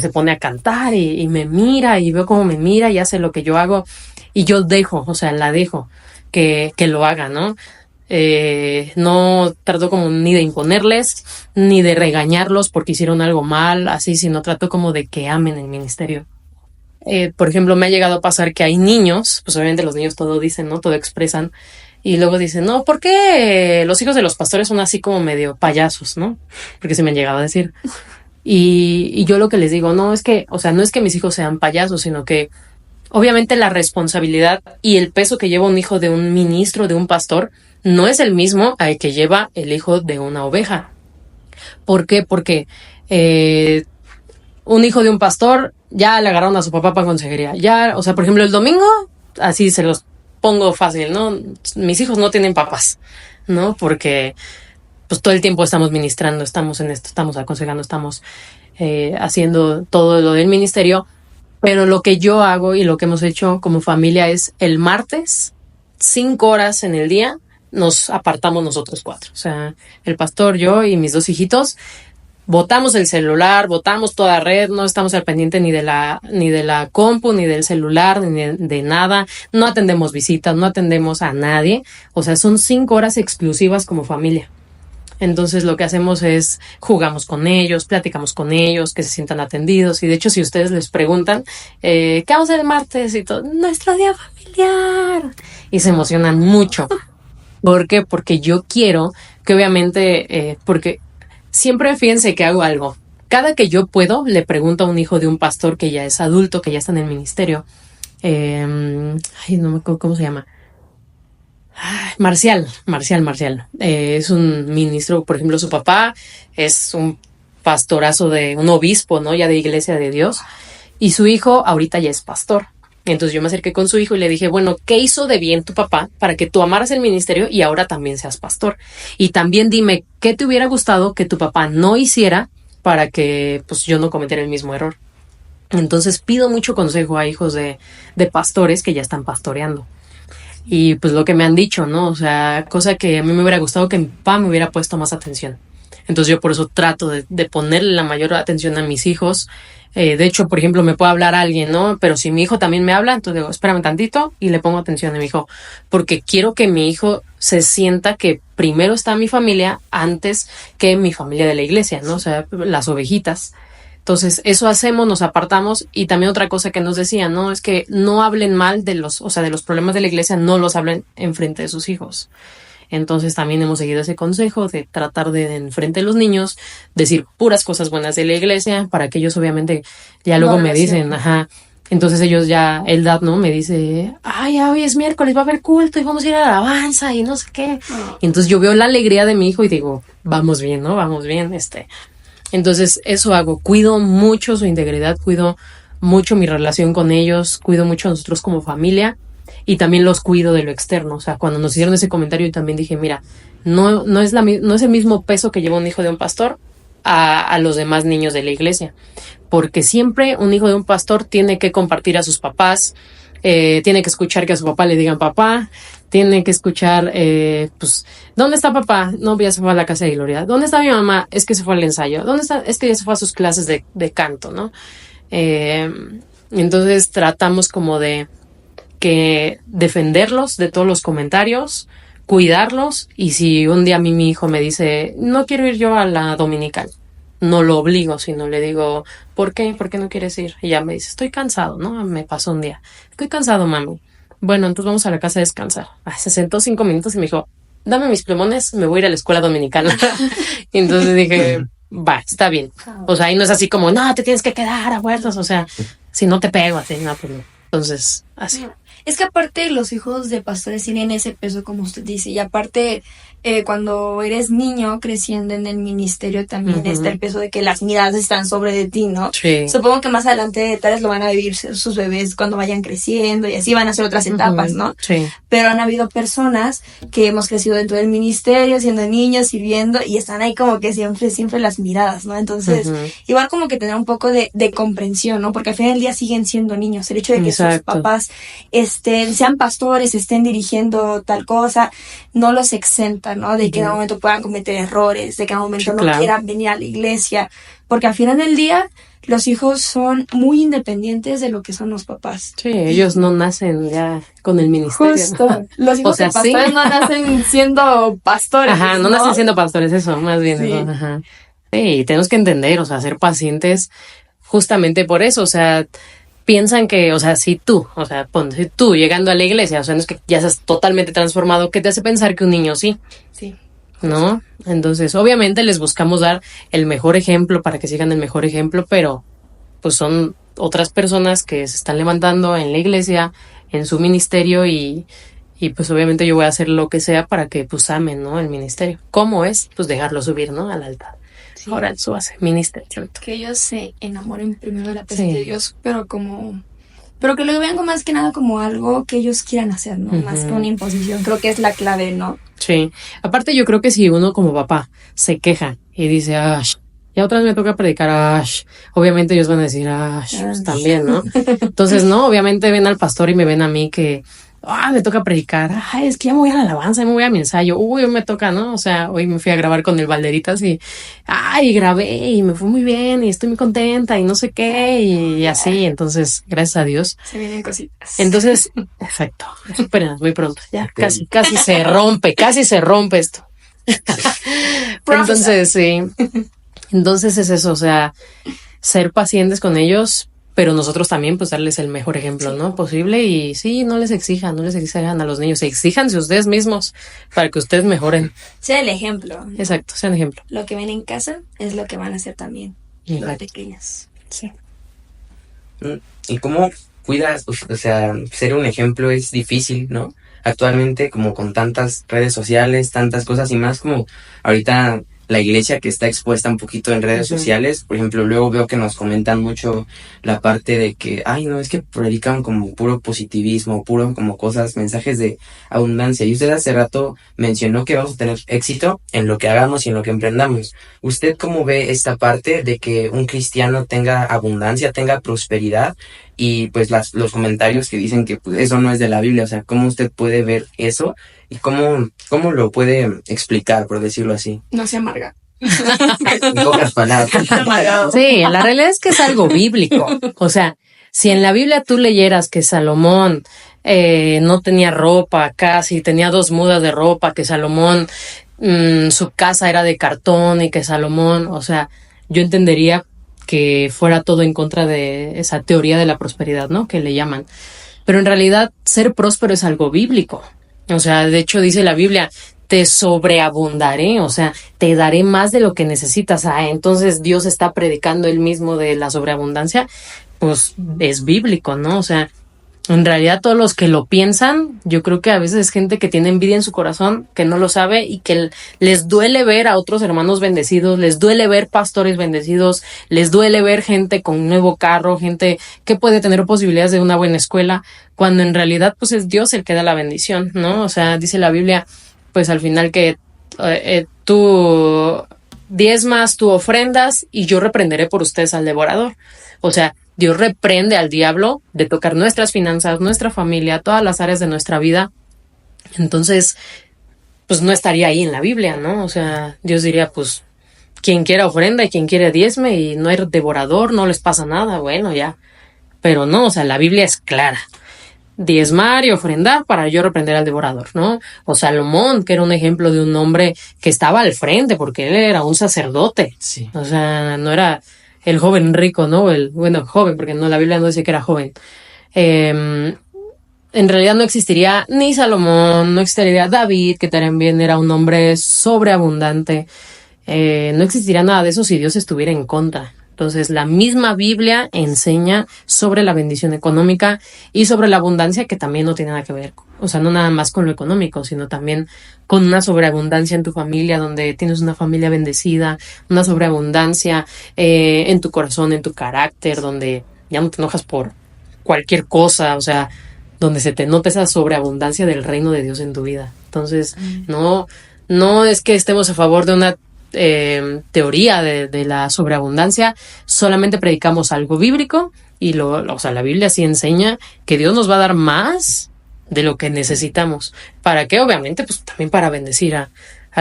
se pone a cantar y me mira y veo cómo me mira y hace lo que yo hago. Y yo la dejo que lo haga, ¿no? No trato como ni de imponerles, ni de regañarlos porque hicieron algo mal, así, sino trato como de que amen el ministerio. Por ejemplo, me ha llegado a pasar que hay niños, pues obviamente los niños todo dicen, ¿no? Todo expresan. Y luego dicen, no, ¿por qué los hijos de los pastores son así como medio payasos, ¿no? Porque se me han llegado a decir. Y yo lo que les digo, no es que mis hijos sean payasos, sino que obviamente la responsabilidad y el peso que lleva un hijo de un ministro, de un pastor, no es el mismo al que lleva el hijo de una oveja. ¿Por qué? Porque un hijo de un pastor ya le agarraron a su papá para consejería. Ya, o sea, por ejemplo, el domingo, así se los pongo fácil, ¿no? Mis hijos no tienen papás, ¿no? Porque pues todo el tiempo estamos ministrando, estamos en esto, estamos aconsejando, estamos haciendo todo lo del ministerio. Pero lo que yo hago y lo que hemos hecho como familia es el martes, 5 horas en el día, nos apartamos nosotros 4. O sea, el pastor, yo y mis 2 hijitos, botamos el celular, botamos toda red, no estamos al pendiente ni de la compu, ni del celular, ni de nada. No atendemos visitas, no atendemos a nadie. O sea, son 5 horas exclusivas como familia. Entonces lo que hacemos es jugamos con ellos, platicamos con ellos, que se sientan atendidos. Y de hecho, si ustedes les preguntan, ¿qué vamos a hacer el martes? Y todo, nuestro día familiar. Y se emocionan mucho. ¿Por qué? Porque yo quiero que obviamente, porque siempre fíjense que hago algo. Cada que yo puedo, le pregunto a un hijo de un pastor que ya es adulto, que ya está en el ministerio. No me acuerdo cómo se llama. Marcial. Es un ministro, por ejemplo, su papá es un pastorazo de un obispo, ¿no? Ya de Iglesia de Dios. Y su hijo ahorita ya es pastor. Entonces yo me acerqué con su hijo y le dije, bueno, ¿qué hizo de bien tu papá para que tú amaras el ministerio y ahora también seas pastor? Y también dime, ¿qué te hubiera gustado que tu papá no hiciera para que pues yo no cometiera el mismo error? Entonces pido mucho consejo a hijos de pastores que ya están pastoreando. Y pues lo que me han dicho, ¿no? O sea, cosa que a mí me hubiera gustado que mi papá me hubiera puesto más atención. Entonces yo por eso trato de ponerle la mayor atención a mis hijos. De hecho, por ejemplo, me puede hablar alguien, ¿no? Pero si mi hijo también me habla, entonces digo, espérame tantito y le pongo atención a mi hijo. Porque quiero que mi hijo se sienta que primero está mi familia antes que mi familia de la iglesia, ¿no? O sea, las ovejitas. Entonces, eso hacemos, nos apartamos. Y también otra cosa que nos decían, ¿no? Es que no hablen mal de los problemas de la iglesia, no los hablen enfrente de sus hijos. Entonces también hemos seguido ese consejo de tratar de enfrente de los niños decir puras cosas buenas de la iglesia para que ellos obviamente ya luego me dicen, ajá. Entonces ellos ya, el dad, ¿no? Me dice, ay, ya hoy es miércoles, va a haber culto y vamos a ir a la alabanza y no sé qué. Y entonces yo veo la alegría de mi hijo y digo, vamos bien, ¿no? Vamos bien, Entonces eso hago, cuido mucho su integridad, cuido mucho mi relación con ellos, cuido mucho a nosotros como familia y también los cuido de lo externo. O sea, cuando nos hicieron ese comentario yo también dije, mira, no es el mismo peso que lleva un hijo de un pastor a los demás niños de la iglesia, porque siempre un hijo de un pastor tiene que compartir a sus papás, tiene que escuchar que a su papá le digan papá, tiene que escuchar, pues, ¿dónde está papá? No, ya se fue a la casa de Gloria. ¿Dónde está mi mamá? Es que se fue al ensayo. ¿Dónde está? Es que ya se fue a sus clases de canto, ¿no? Entonces tratamos como de que defenderlos de todos los comentarios, cuidarlos, y si un día a mí mi hijo me dice, no quiero ir yo a la dominical, no lo obligo, sino le digo, ¿por qué? ¿Por qué no quieres ir? Y ya me dice, estoy cansado, ¿no? Me pasó un día. Estoy cansado, mami. Bueno, entonces vamos a la casa a descansar. Se sentó 5 minutos y me dijo, dame mis plumones, me voy a ir a la escuela dominicana. Y entonces dije, va, está bien. O sea, ahí no es así como, no, te tienes que quedar a fuerzas. O sea, si no te pego, así, no, pues no. Entonces, así. Es que aparte los hijos de pastores tienen ese peso, como usted dice, y aparte cuando eres niño creciendo en el ministerio también está el peso de que las miradas están sobre de ti, ¿no? Sí. Supongo que más adelante tal vez lo van a vivir sus bebés cuando vayan creciendo y así van a ser otras etapas, ¿no? Sí. Pero han habido personas que hemos crecido dentro del ministerio, siendo niños, sirviendo, y están ahí como que siempre las miradas, ¿no? Entonces, igual como que tener un poco de comprensión, ¿no? Porque al final del día siguen siendo niños. El hecho de que sus papás sean pastores, estén dirigiendo tal cosa, no los exenta, ¿no? De que en algún momento puedan cometer errores, de que en algún momento no quieran venir a la iglesia, porque al final del día los hijos son muy independientes de lo que son los papás. Sí, ellos no nacen ya con el ministerio. Justo. ¿No? Los hijos de pastores no nacen siendo pastores. Ajá, no nacen siendo pastores, eso, más bien. Sí. Eso, ajá. Sí, tenemos que entender, o sea, ser pacientes justamente por eso, o sea, piensan que, o sea, si tú llegando a la iglesia, o sea, no es que ya seas totalmente transformado, ¿qué te hace pensar que un niño sí? Sí. ¿No? Entonces, obviamente les buscamos dar el mejor ejemplo para que sigan el mejor ejemplo, pero pues son otras personas que se están levantando en la iglesia, en su ministerio y pues obviamente yo voy a hacer lo que sea para que pues amen, ¿no? El ministerio. ¿Cómo es? Pues dejarlo subir, ¿no? Al altar. Sí. Ahora súbase, ministerio. Que ellos se enamoren primero de la presencia de Dios, pero como pero que lo vean como más que nada como algo que ellos quieran hacer, ¿no? Ujú. Más que una imposición, creo que es la clave, ¿no? Sí, aparte yo creo que si uno como papá se queja y dice, ya otra vez me toca predicar, obviamente ellos van a decir, pues también, ¿no? Entonces, no, obviamente ven al pastor y me ven a mí que, me toca predicar, es que ya me voy a la alabanza, me voy a mi ensayo, hoy me toca, ¿no? O sea, hoy me fui a grabar con el Valderitas y grabé y me fue muy bien y estoy muy contenta y no sé qué y así, entonces, gracias a Dios. Se vienen cositas. Entonces, exacto, esperen, muy pronto, ya Ok. casi se rompe esto. Entonces, sí. Entonces es eso, o sea, ser pacientes con ellos, pero nosotros también pues darles el mejor ejemplo, ¿no? Posible y sí, no les exijan a los niños, exíjanse ustedes mismos para que ustedes mejoren. Sea el ejemplo, ¿no? Exacto, sean ejemplo. Lo que ven en casa es lo que van a hacer también los Exacto. pequeños. Sí. ¿Y cómo cuidas? O sea, ser un ejemplo es difícil, ¿no? Actualmente, como con tantas redes sociales, tantas cosas y más, como ahorita la iglesia que está expuesta un poquito en redes Ujú. sociales. Por ejemplo, luego veo que nos comentan mucho la parte de que, no, es que predican como puro positivismo, puro como cosas, mensajes de abundancia. Y usted hace rato mencionó que vamos a tener éxito en lo que hagamos y en lo que emprendamos. ¿Usted cómo ve esta parte de que un cristiano tenga abundancia, tenga prosperidad? Y pues los comentarios que dicen que pues, eso no es de la Biblia. O sea, ¿cómo usted puede ver eso? ¿Y cómo lo puede explicar, por decirlo así? No se amarga. En pocas palabras. Amargado. Sí, la realidad es que es algo bíblico. O sea, si en la Biblia tú leyeras que Salomón no tenía ropa casi, tenía 2 mudas de ropa, que Salomón su casa era de cartón y que Salomón, o sea, yo entendería que fuera todo en contra de esa teoría de la prosperidad, ¿no? Que le llaman. Pero en realidad ser próspero es algo bíblico. O sea, de hecho dice la Biblia, te sobreabundaré, o sea, te daré más de lo que necesitas. Entonces Dios está predicando él mismo de la sobreabundancia, pues es bíblico, ¿no? O sea, en realidad todos los que lo piensan, yo creo que a veces es gente que tiene envidia en su corazón, que no lo sabe y que les duele ver a otros hermanos bendecidos, les duele ver pastores bendecidos, les duele ver gente con un nuevo carro, gente que puede tener posibilidades de una buena escuela, cuando en realidad pues es Dios el que da la bendición, ¿no? O sea, dice la Biblia, pues al final que tú diezmas, tú ofrendas y yo reprenderé por ustedes al devorador. O sea, Dios reprende al diablo de tocar nuestras finanzas, nuestra familia, todas las áreas de nuestra vida. Entonces, pues no estaría ahí en la Biblia, ¿no? O sea, Dios diría, pues, quien quiera ofrenda y quien quiere diezme y no hay devorador, no les pasa nada, bueno, ya. Pero no, o sea, la Biblia es clara. Diezmar y ofrendar para yo reprender al devorador, ¿no? O Salomón, que era un ejemplo de un hombre que estaba al frente porque él era un sacerdote. Sí. O sea, no era el joven rico, ¿no? Joven, porque no, la Biblia no dice que era joven. En realidad no existiría ni Salomón, no existiría David, que también era un hombre sobreabundante. No existiría nada de eso si Dios estuviera en contra. Entonces, la misma Biblia enseña sobre la bendición económica y sobre la abundancia, que también no tiene nada que ver, o sea, no nada más con lo económico, sino también con una sobreabundancia en tu familia, donde tienes una familia bendecida, una sobreabundancia en tu corazón, en tu carácter, donde ya no te enojas por cualquier cosa, o sea, donde se te nota esa sobreabundancia del reino de Dios en tu vida. Entonces, no es que estemos a favor de una teoría de la sobreabundancia, solamente predicamos algo bíblico y o sea, la Biblia sí enseña que Dios nos va a dar más de lo que necesitamos. ¿Para qué? Obviamente, pues también para bendecir a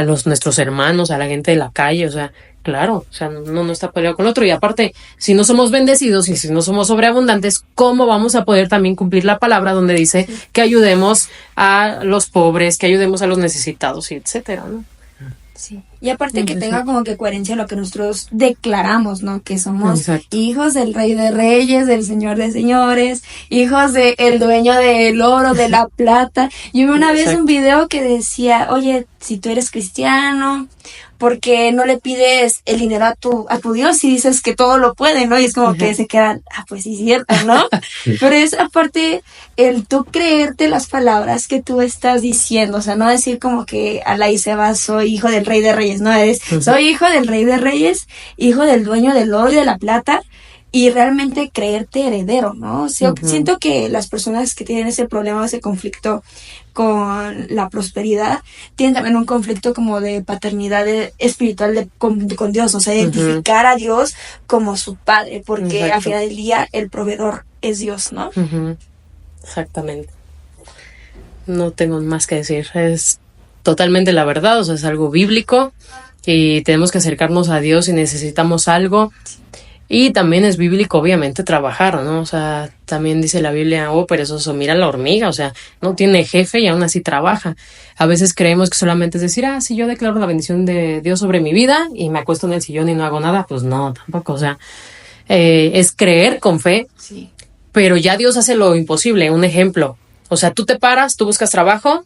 nuestros hermanos, a la gente de la calle, o sea, claro, o sea, no está peleado con el otro. Y aparte, si no somos bendecidos y si no somos sobreabundantes, ¿cómo vamos a poder también cumplir la palabra donde dice que ayudemos a los pobres, que ayudemos a los necesitados y etcétera, ¿no? Sí. Y aparte que tenga como que coherencia lo que nosotros declaramos, ¿no? Que somos Exacto. hijos del Rey de Reyes, del Señor de Señores, hijos del dueño del oro, de la plata. Yo vi una vez un video que decía, oye, si tú eres cristiano, ¿por qué no le pides el dinero a tu Dios y dices que todo lo puede, ¿no? Y es como que se quedan, pues sí, cierto, ¿no? Pero es aparte el tú creerte las palabras que tú estás diciendo, o sea, no decir como que Alá y Seba, soy hijo del Rey de Reyes, no, soy hijo del Rey de Reyes, hijo del dueño del oro y de la plata, y realmente creerte heredero, ¿no? Ujú. Siento que las personas que tienen ese problema, ese conflicto con la prosperidad, tienen también un conflicto como de paternidad espiritual con Dios, o sea, identificar a Dios como su padre, porque Exacto. al final del día el proveedor es Dios, ¿no? Ujú. Exactamente. No tengo más que decir. Es totalmente la verdad, o sea, es algo bíblico y tenemos que acercarnos a Dios si necesitamos algo. Y también es bíblico, obviamente, trabajar, ¿no? O sea, también dice la Biblia, oh, perezoso, mira la hormiga, o sea, no tiene jefe y aún así trabaja. A veces creemos que solamente es decir, sí, yo declaro la bendición de Dios sobre mi vida y me acuesto en el sillón y no hago nada. Pues no, tampoco, o sea, es creer con fe, Sí. pero ya Dios hace lo imposible. Un ejemplo, o sea, tú te paras, tú buscas trabajo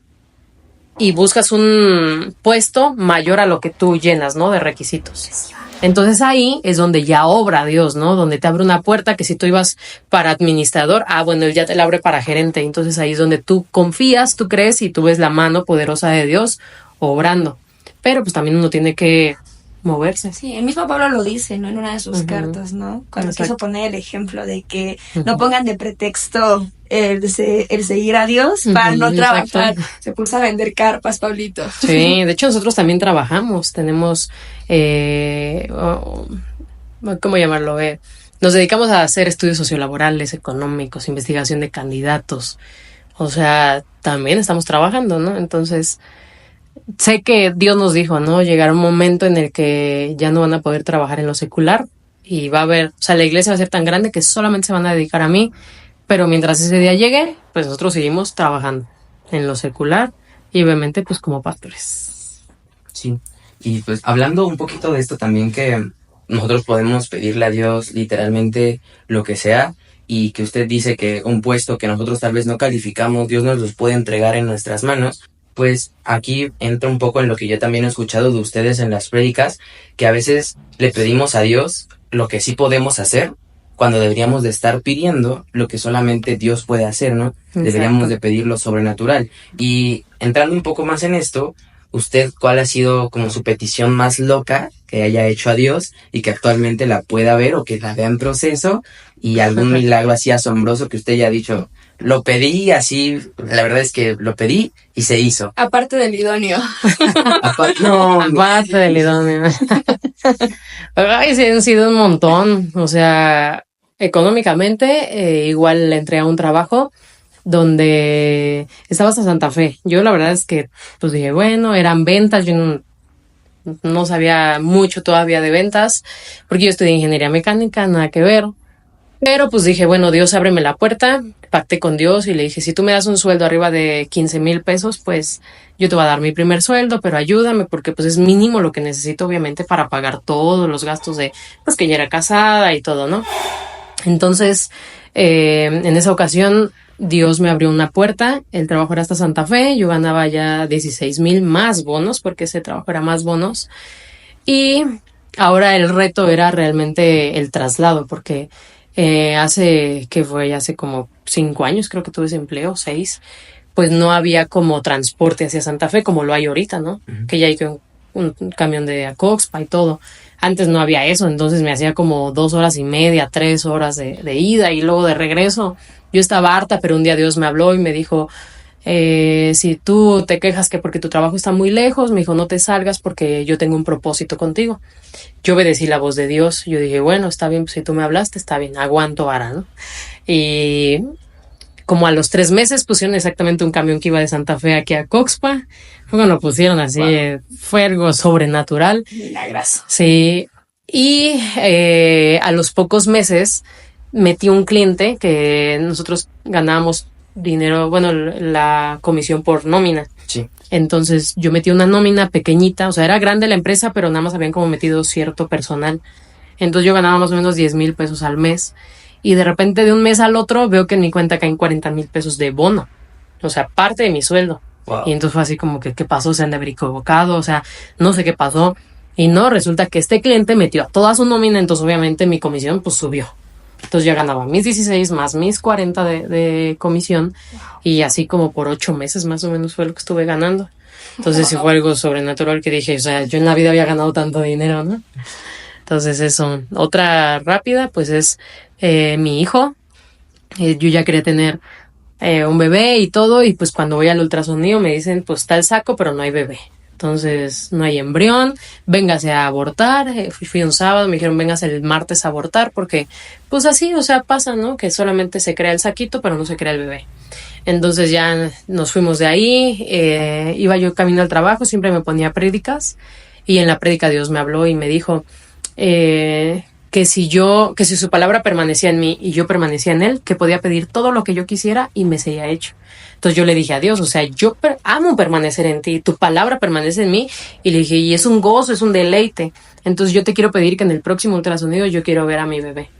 y buscas un puesto mayor a lo que tú llenas, ¿no? De requisitos. Entonces ahí es donde ya obra Dios, ¿no? Donde te abre una puerta que si tú ibas para administrador, bueno, Él ya te la abre para gerente. Entonces ahí es donde tú confías, tú crees y tú ves la mano poderosa de Dios obrando. Pero pues también uno tiene que moverse. Sí, el mismo Pablo lo dice, ¿no? En una de sus cartas, ¿no? Cuando quiso poner el ejemplo de que no pongan de pretexto el seguir a Dios para no trabajar. Exacto. Se puso a vender carpas, Pablito. Sí, de hecho nosotros también trabajamos, tenemos, ¿cómo llamarlo? Nos dedicamos a hacer estudios sociolaborales, económicos, investigación de candidatos, o sea, también estamos trabajando, ¿no? Entonces, sé que Dios nos dijo, ¿no? Llegará un momento en el que ya no van a poder trabajar en lo secular y va a haber, o sea, la iglesia va a ser tan grande que solamente se van a dedicar a mí, pero mientras ese día llegue, pues nosotros seguimos trabajando en lo secular y obviamente pues como pastores. Sí, y pues hablando un poquito de esto también, que nosotros podemos pedirle a Dios literalmente lo que sea, y que usted dice que un puesto que nosotros tal vez no calificamos, Dios nos los puede entregar en nuestras manos. Pues aquí entra un poco en lo que yo también he escuchado de ustedes en las prédicas, que a veces le pedimos a Dios lo que sí podemos hacer, cuando deberíamos de estar pidiendo lo que solamente Dios puede hacer, ¿no? Exacto. Deberíamos de pedir lo sobrenatural. Y entrando un poco más en esto, ¿usted cuál ha sido como su petición más loca que haya hecho a Dios y que actualmente la pueda ver o que la vea en proceso? Y algún milagro así asombroso que usted ya ha dicho, lo pedí así, la verdad es que lo pedí y se hizo. Aparte del idóneo. Aparte del idóneo. Ay, sí, han sido un montón. O sea, económicamente, igual le entré a un trabajo donde estaba hasta Santa Fe. Yo la verdad es que, pues dije, bueno, eran ventas, yo no sabía mucho todavía de ventas, porque yo estudié ingeniería mecánica, nada que ver. Pero pues dije, bueno, Dios, ábreme la puerta. Pacté con Dios y le dije, si tú me das un sueldo arriba de 15,000 pesos, pues yo te voy a dar mi primer sueldo, pero ayúdame porque pues es mínimo lo que necesito obviamente para pagar todos los gastos de, pues que ya era casada y todo, ¿no? Entonces, en esa ocasión, Dios me abrió una puerta, el trabajo era hasta Santa Fe, yo ganaba ya 16,000 más bonos, porque ese trabajo era más bonos, y ahora el reto era realmente el traslado, porque hace como 5 años creo que tuve ese empleo, 6, pues no había como transporte hacia Santa Fe como lo hay ahorita, ¿no? Que ya hay un camión de Acoxpa y todo. Antes no había eso, entonces me hacía como 2 horas y media, 3 horas de ida y luego de regreso. Yo estaba harta, pero un día Dios me habló y me dijo, si tú te quejas que porque tu trabajo está muy lejos, me dijo, no te salgas porque yo tengo un propósito contigo. Yo obedecí la voz de Dios, yo dije, bueno, está bien, pues si tú me hablaste, está bien, aguanto vara, ¿no? Y como a los 3 meses pusieron exactamente un camión que iba de Santa Fe aquí a Coxpa. Bueno, lo pusieron así, wow. Fue algo sobrenatural. Milagroso. Sí. Y a los pocos meses metí un cliente que nosotros ganábamos dinero, bueno, la comisión por nómina. Sí. Entonces yo metí una nómina pequeñita, o sea, era grande la empresa, pero nada más habían como metido cierto personal. Entonces yo ganaba más o menos 10,000 pesos al mes. Y de repente de un mes al otro veo que en mi cuenta caen 40,000 pesos de bono. O sea, parte de mi sueldo. Wow. Y entonces fue así como que, ¿qué pasó? Se han de haber equivocado, o sea, no sé qué pasó. Y no, resulta que este cliente metió a toda su nómina, entonces obviamente mi comisión pues subió. Entonces yo ganaba mis 16 más mis 40 de comisión. Wow. Y así como por 8 meses más o menos fue lo que estuve ganando. Entonces sí fue algo sobrenatural que dije, o sea, yo en la vida había ganado tanto dinero, ¿no? Entonces eso. Otra rápida, pues es mi hijo. Yo ya quería tener un bebé y todo, y pues cuando voy al ultrasonido me dicen, pues está el saco, pero no hay bebé. Entonces no hay embrión, véngase a abortar. Fui un sábado, me dijeron véngase el martes a abortar, porque pues así, o sea, pasa, ¿no? Que solamente se crea el saquito, pero no se crea el bebé. Entonces ya nos fuimos de ahí, iba yo camino al trabajo, siempre me ponía prédicas, y en la prédica Dios me habló y me dijo que si su palabra permanecía en mí y yo permanecía en él, que podía pedir todo lo que yo quisiera y me sería hecho. Entonces yo le dije a Dios, o sea, yo amo permanecer en ti, tu palabra permanece en mí, y le dije, y es un gozo, es un deleite. Entonces yo te quiero pedir que en el próximo ultrasonido yo quiero ver a mi bebé.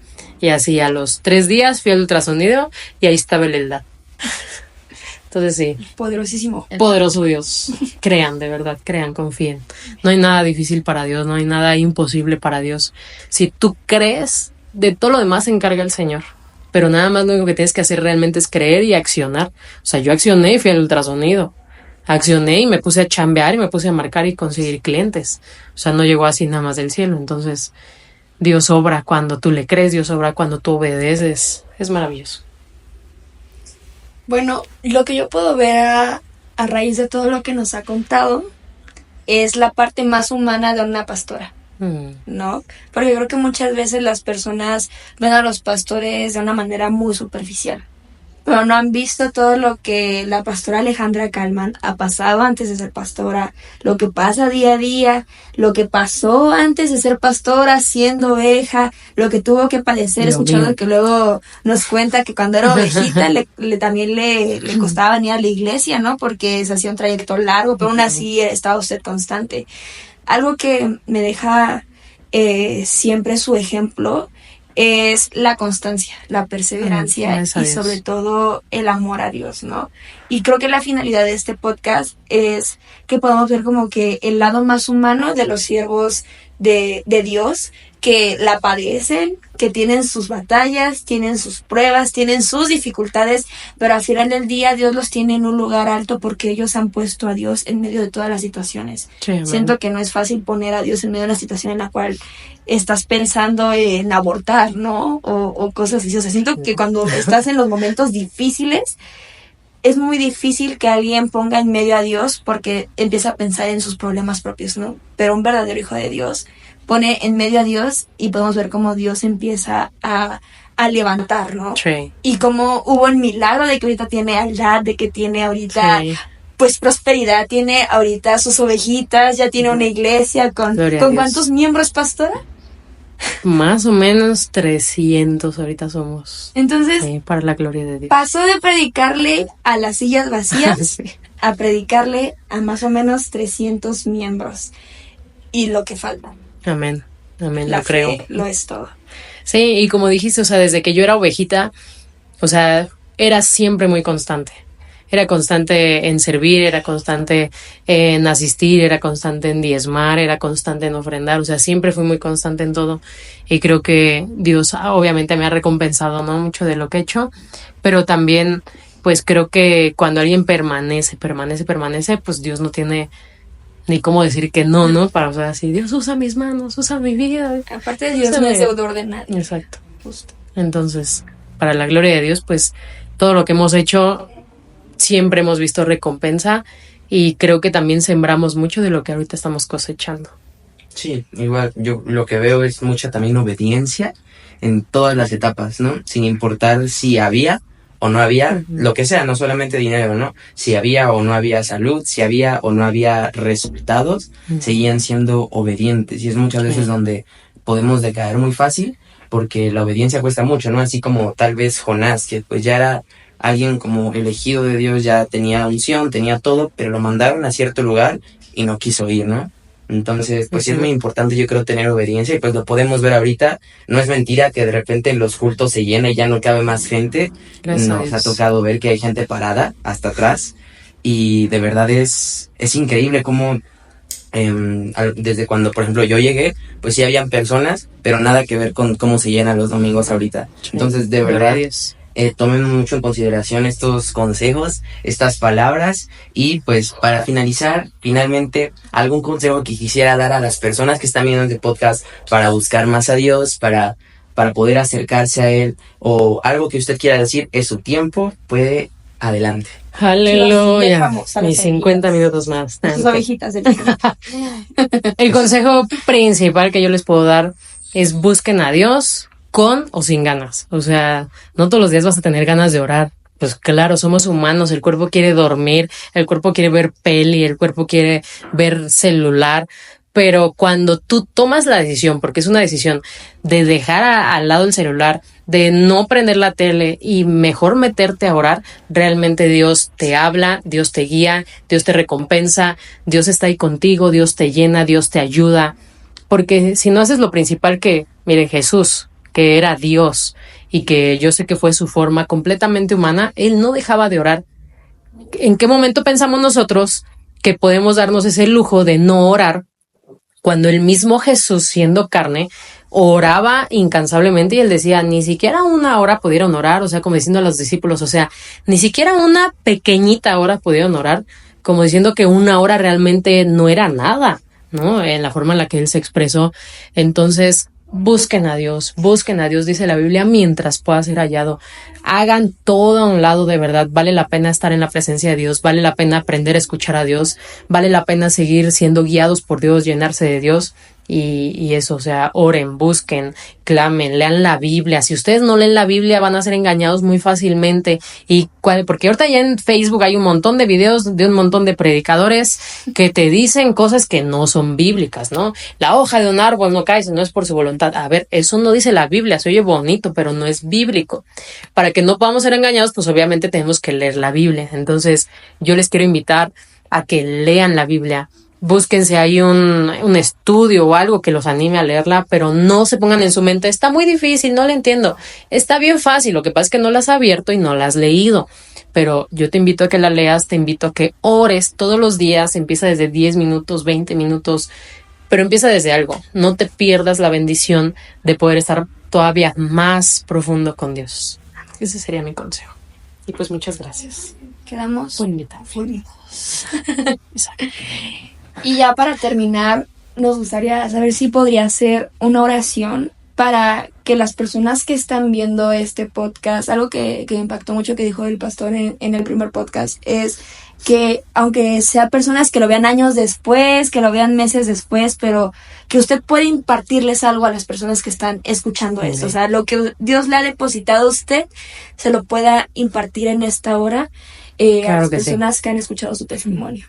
Y así a los 3 días fui al ultrasonido y ahí estaba el Eldad. Entonces sí. Poderosísimo. Poderoso Dios. Crean, de verdad, crean, confíen. No hay nada difícil para Dios, no hay nada imposible para Dios. Si tú crees, de todo lo demás se encarga el Señor. Pero nada más lo único que tienes que hacer realmente es creer y accionar. O sea, yo accioné y fui al ultrasonido. Accioné y me puse a chambear y me puse a marcar y conseguir clientes. O sea, no llegó así nada más del cielo. Entonces, Dios obra cuando tú le crees, Dios obra cuando tú obedeces. Es maravilloso. Bueno, lo que yo puedo ver a raíz de todo lo que nos ha contado es la parte más humana de una pastora, ¿no? Porque creo que muchas veces las personas ven a los pastores de una manera muy superficial, pero no han visto todo lo que la pastora Alejandra Kalman ha pasado antes de ser pastora, lo que pasa día a día, lo que pasó antes de ser pastora siendo oveja, lo que tuvo que padecer, escuchando que luego nos cuenta que cuando era ovejita también le costaba venir a la iglesia, ¿no? Porque se hacía un trayecto largo, pero aún así estaba usted constante. Algo que me deja siempre su ejemplo es la constancia, la perseverancia y sobre todo el amor a Dios, ¿no? Y creo que la finalidad de este podcast es que podamos ver como que el lado más humano de los siervos de Dios, que la padecen, que tienen sus batallas, tienen sus pruebas, tienen sus dificultades, pero al final del día Dios los tiene en un lugar alto porque ellos han puesto a Dios en medio de todas las situaciones. Sí, siento que no es fácil poner a Dios en medio de una situación en la cual estás pensando en abortar, ¿no? O cosas así. O sea, siento que cuando estás en los momentos difíciles, es muy difícil que alguien ponga en medio a Dios porque empieza a pensar en sus problemas propios, ¿no? Pero un verdadero hijo de Dios pone en medio a Dios y podemos ver cómo Dios empieza a levantar, ¿no? Sí. Y cómo hubo el milagro de que ahorita tiene aldad, de que tiene ahorita pues prosperidad, tiene ahorita sus ovejitas, ya tiene una iglesia con ¿cuántos miembros, pastora? Más o menos 300 ahorita somos. Entonces, para la gloria de Dios. Pasó de predicarle a las sillas vacías a predicarle a más o menos 300 miembros. Y lo que falta. Amén, amén, la lo creo. Fe lo es todo. Sí, y como dijiste, o sea, desde que yo era ovejita, o sea, era siempre muy constante. Era constante en servir, era constante en asistir, era constante en diezmar, era constante en ofrendar. O sea, siempre fui muy constante en todo. Y creo que Dios obviamente me ha recompensado, ¿no? Mucho de lo que he hecho. Pero también, pues creo que cuando alguien permanece, pues Dios no tiene ni cómo decir que no, ¿no? Para, o sea, así, Dios usa mis manos, usa mi vida. Aparte de Dios no es deudor de nadie. Exacto. Justo. Entonces, para la gloria de Dios, pues todo lo que hemos hecho siempre hemos visto recompensa y creo que también sembramos mucho de lo que ahorita estamos cosechando. Sí, igual yo lo que veo es mucha también obediencia en todas las etapas, ¿no? Sin importar si había o no había, lo que sea, no solamente dinero, ¿no? Si había o no había salud, si había o no había resultados, seguían siendo obedientes y es muchas veces donde podemos decaer muy fácil porque la obediencia cuesta mucho, ¿no? Así como tal vez Jonás, que pues ya era alguien como elegido de Dios, ya tenía unción, tenía todo, pero lo mandaron a cierto lugar y no quiso ir, ¿no? Entonces, pues sí es muy importante, yo creo, tener obediencia y pues lo podemos ver ahorita. No es mentira que de repente los cultos se llenan y ya no cabe más gente. Nos ha tocado ver que hay gente parada hasta atrás y de verdad es increíble cómo desde cuando, por ejemplo, yo llegué, pues sí habían personas, pero nada que ver con cómo se llenan los domingos ahorita. Entonces, de verdad, tomen mucho en consideración estos consejos, estas palabras. Y pues para finalizar, finalmente, algún consejo que quisiera dar a las personas que están viendo este podcast para buscar más a Dios, para poder acercarse a Él, o algo que usted quiera decir, es su tiempo, puede, adelante. Aleluya. Mis 50 minutos más. Sus ovejitas del El consejo principal que yo les puedo dar es busquen a Dios con o sin ganas. O sea, no todos los días vas a tener ganas de orar. Pues claro, somos humanos, el cuerpo quiere dormir, el cuerpo quiere ver peli, el cuerpo quiere ver celular. Pero cuando tú tomas la decisión, porque es una decisión de dejar al lado el celular, de no prender la tele y mejor meterte a orar, realmente Dios te habla, Dios te guía, Dios te recompensa, Dios está ahí contigo, Dios te llena, Dios te ayuda. Porque si no haces lo principal que, miren, Jesús, que era Dios y que yo sé que fue su forma completamente humana, Él no dejaba de orar. ¿En qué momento pensamos nosotros que podemos darnos ese lujo de no orar cuando el mismo Jesús, siendo carne, oraba incansablemente? Y Él decía, ni siquiera una hora pudieron orar, o sea, como diciendo a los discípulos, o sea, ni siquiera una pequeñita hora pudieron orar, como diciendo que una hora realmente no era nada, ¿no? En la forma en la que Él se expresó. Entonces, busquen a Dios, dice la Biblia, mientras pueda ser hallado. Hagan todo a un lado, de verdad. Vale la pena estar en la presencia de Dios, vale la pena aprender a escuchar a Dios, vale la pena seguir siendo guiados por Dios, llenarse de Dios. Y eso, o sea, oren, busquen, clamen, lean la Biblia. Si ustedes no leen la Biblia van a ser engañados muy fácilmente. Porque ahorita ya en Facebook hay un montón de videos de un montón de predicadores que te dicen cosas que no son bíblicas, ¿no? La hoja de un árbol no cae si no es por su voluntad. A ver, eso no dice la Biblia, se oye bonito, pero no es bíblico. Para que no podamos ser engañados, pues obviamente tenemos que leer la Biblia. Entonces, yo les quiero invitar a que lean la Biblia. Búsquense ahí un estudio o algo que los anime a leerla, pero no se pongan en su mente, está muy difícil, no la entiendo. Está bien fácil, lo que pasa es que no la has abierto y no la has leído. Pero yo te invito a que la leas, te invito a que ores todos los días, empieza desde 10 minutos, 20 minutos, pero empieza desde algo. No te pierdas la bendición de poder estar todavía más profundo con Dios. Ese sería mi consejo. Y pues muchas gracias. Quedamos por invitarme. Exacto. Y ya para terminar, nos gustaría saber si podría ser una oración para que las personas que están viendo este podcast, algo que me impactó mucho que dijo el pastor en el primer podcast, es que aunque sea personas que lo vean años después, que lo vean meses después, pero que usted puede impartirles algo a las personas que están escuchando esto. O sea, lo que Dios le ha depositado a usted, se lo pueda impartir en esta hora a las personas que han escuchado su testimonio.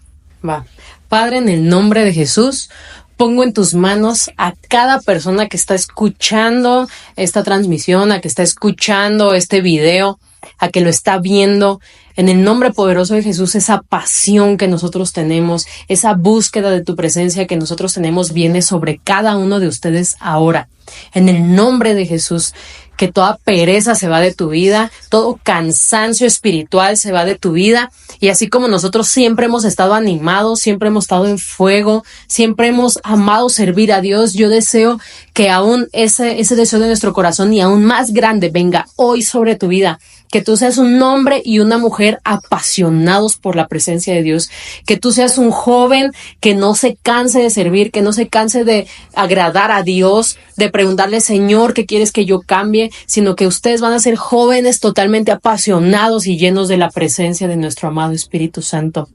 Va. Padre, en el nombre de Jesús, pongo en tus manos a cada persona que está escuchando esta transmisión, a que está escuchando este video, a que lo está viendo. En el nombre poderoso de Jesús, esa pasión que nosotros tenemos, esa búsqueda de tu presencia que nosotros tenemos, viene sobre cada uno de ustedes ahora. En el nombre de Jesús, que toda pereza se va de tu vida, todo cansancio espiritual se va de tu vida, y así como nosotros siempre hemos estado animados, siempre hemos estado en fuego, siempre hemos amado servir a Dios, yo deseo que aún ese deseo de nuestro corazón y aún más grande venga hoy sobre tu vida, que tú seas un hombre y una mujer apasionados por la presencia de Dios, que tú seas un joven que no se canse de servir, que no se canse de agradar a Dios, de preguntarle, Señor, ¿qué quieres que yo cambie? Sino que ustedes van a ser jóvenes totalmente apasionados y llenos de la presencia de nuestro amado Espíritu Santo.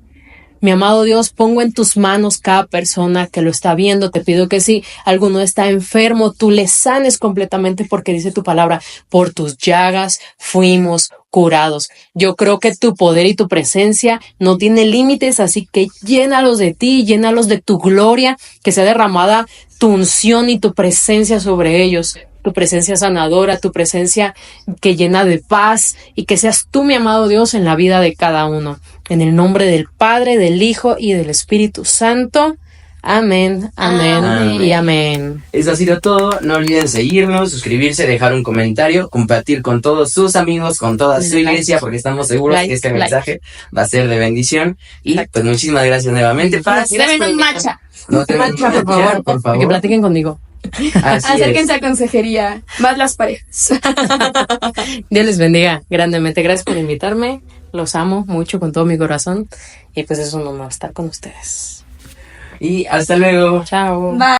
Mi amado Dios, pongo en tus manos cada persona que lo está viendo. Te pido que si alguno está enfermo, tú le sanes completamente, porque dice tu palabra, por tus llagas fuimos curados. Yo creo que tu poder y tu presencia no tiene límites, así que llénalos de ti, llénalos de tu gloria, que sea derramada tu unción y tu presencia sobre ellos. Tu presencia sanadora, tu presencia que llena de paz, y que seas tú, mi amado Dios, en la vida de cada uno. En el nombre del Padre, del Hijo y del Espíritu Santo. Amén, amén, amén y amén. Eso ha sido todo. No olviden seguirnos, suscribirse, dejar un comentario, compartir con todos sus amigos, con toda su iglesia, porque estamos seguros que este mensaje va a ser de bendición. Y pues muchísimas gracias nuevamente, Paz. Deben un matcha. No te matcha, por favor. Que platiquen conmigo. Así Acérquense a consejería, más las parejas. Dios les bendiga grandemente. Gracias por invitarme. Los amo mucho con todo mi corazón. Y pues es un honor estar con ustedes. Y hasta luego. Chao. Bye.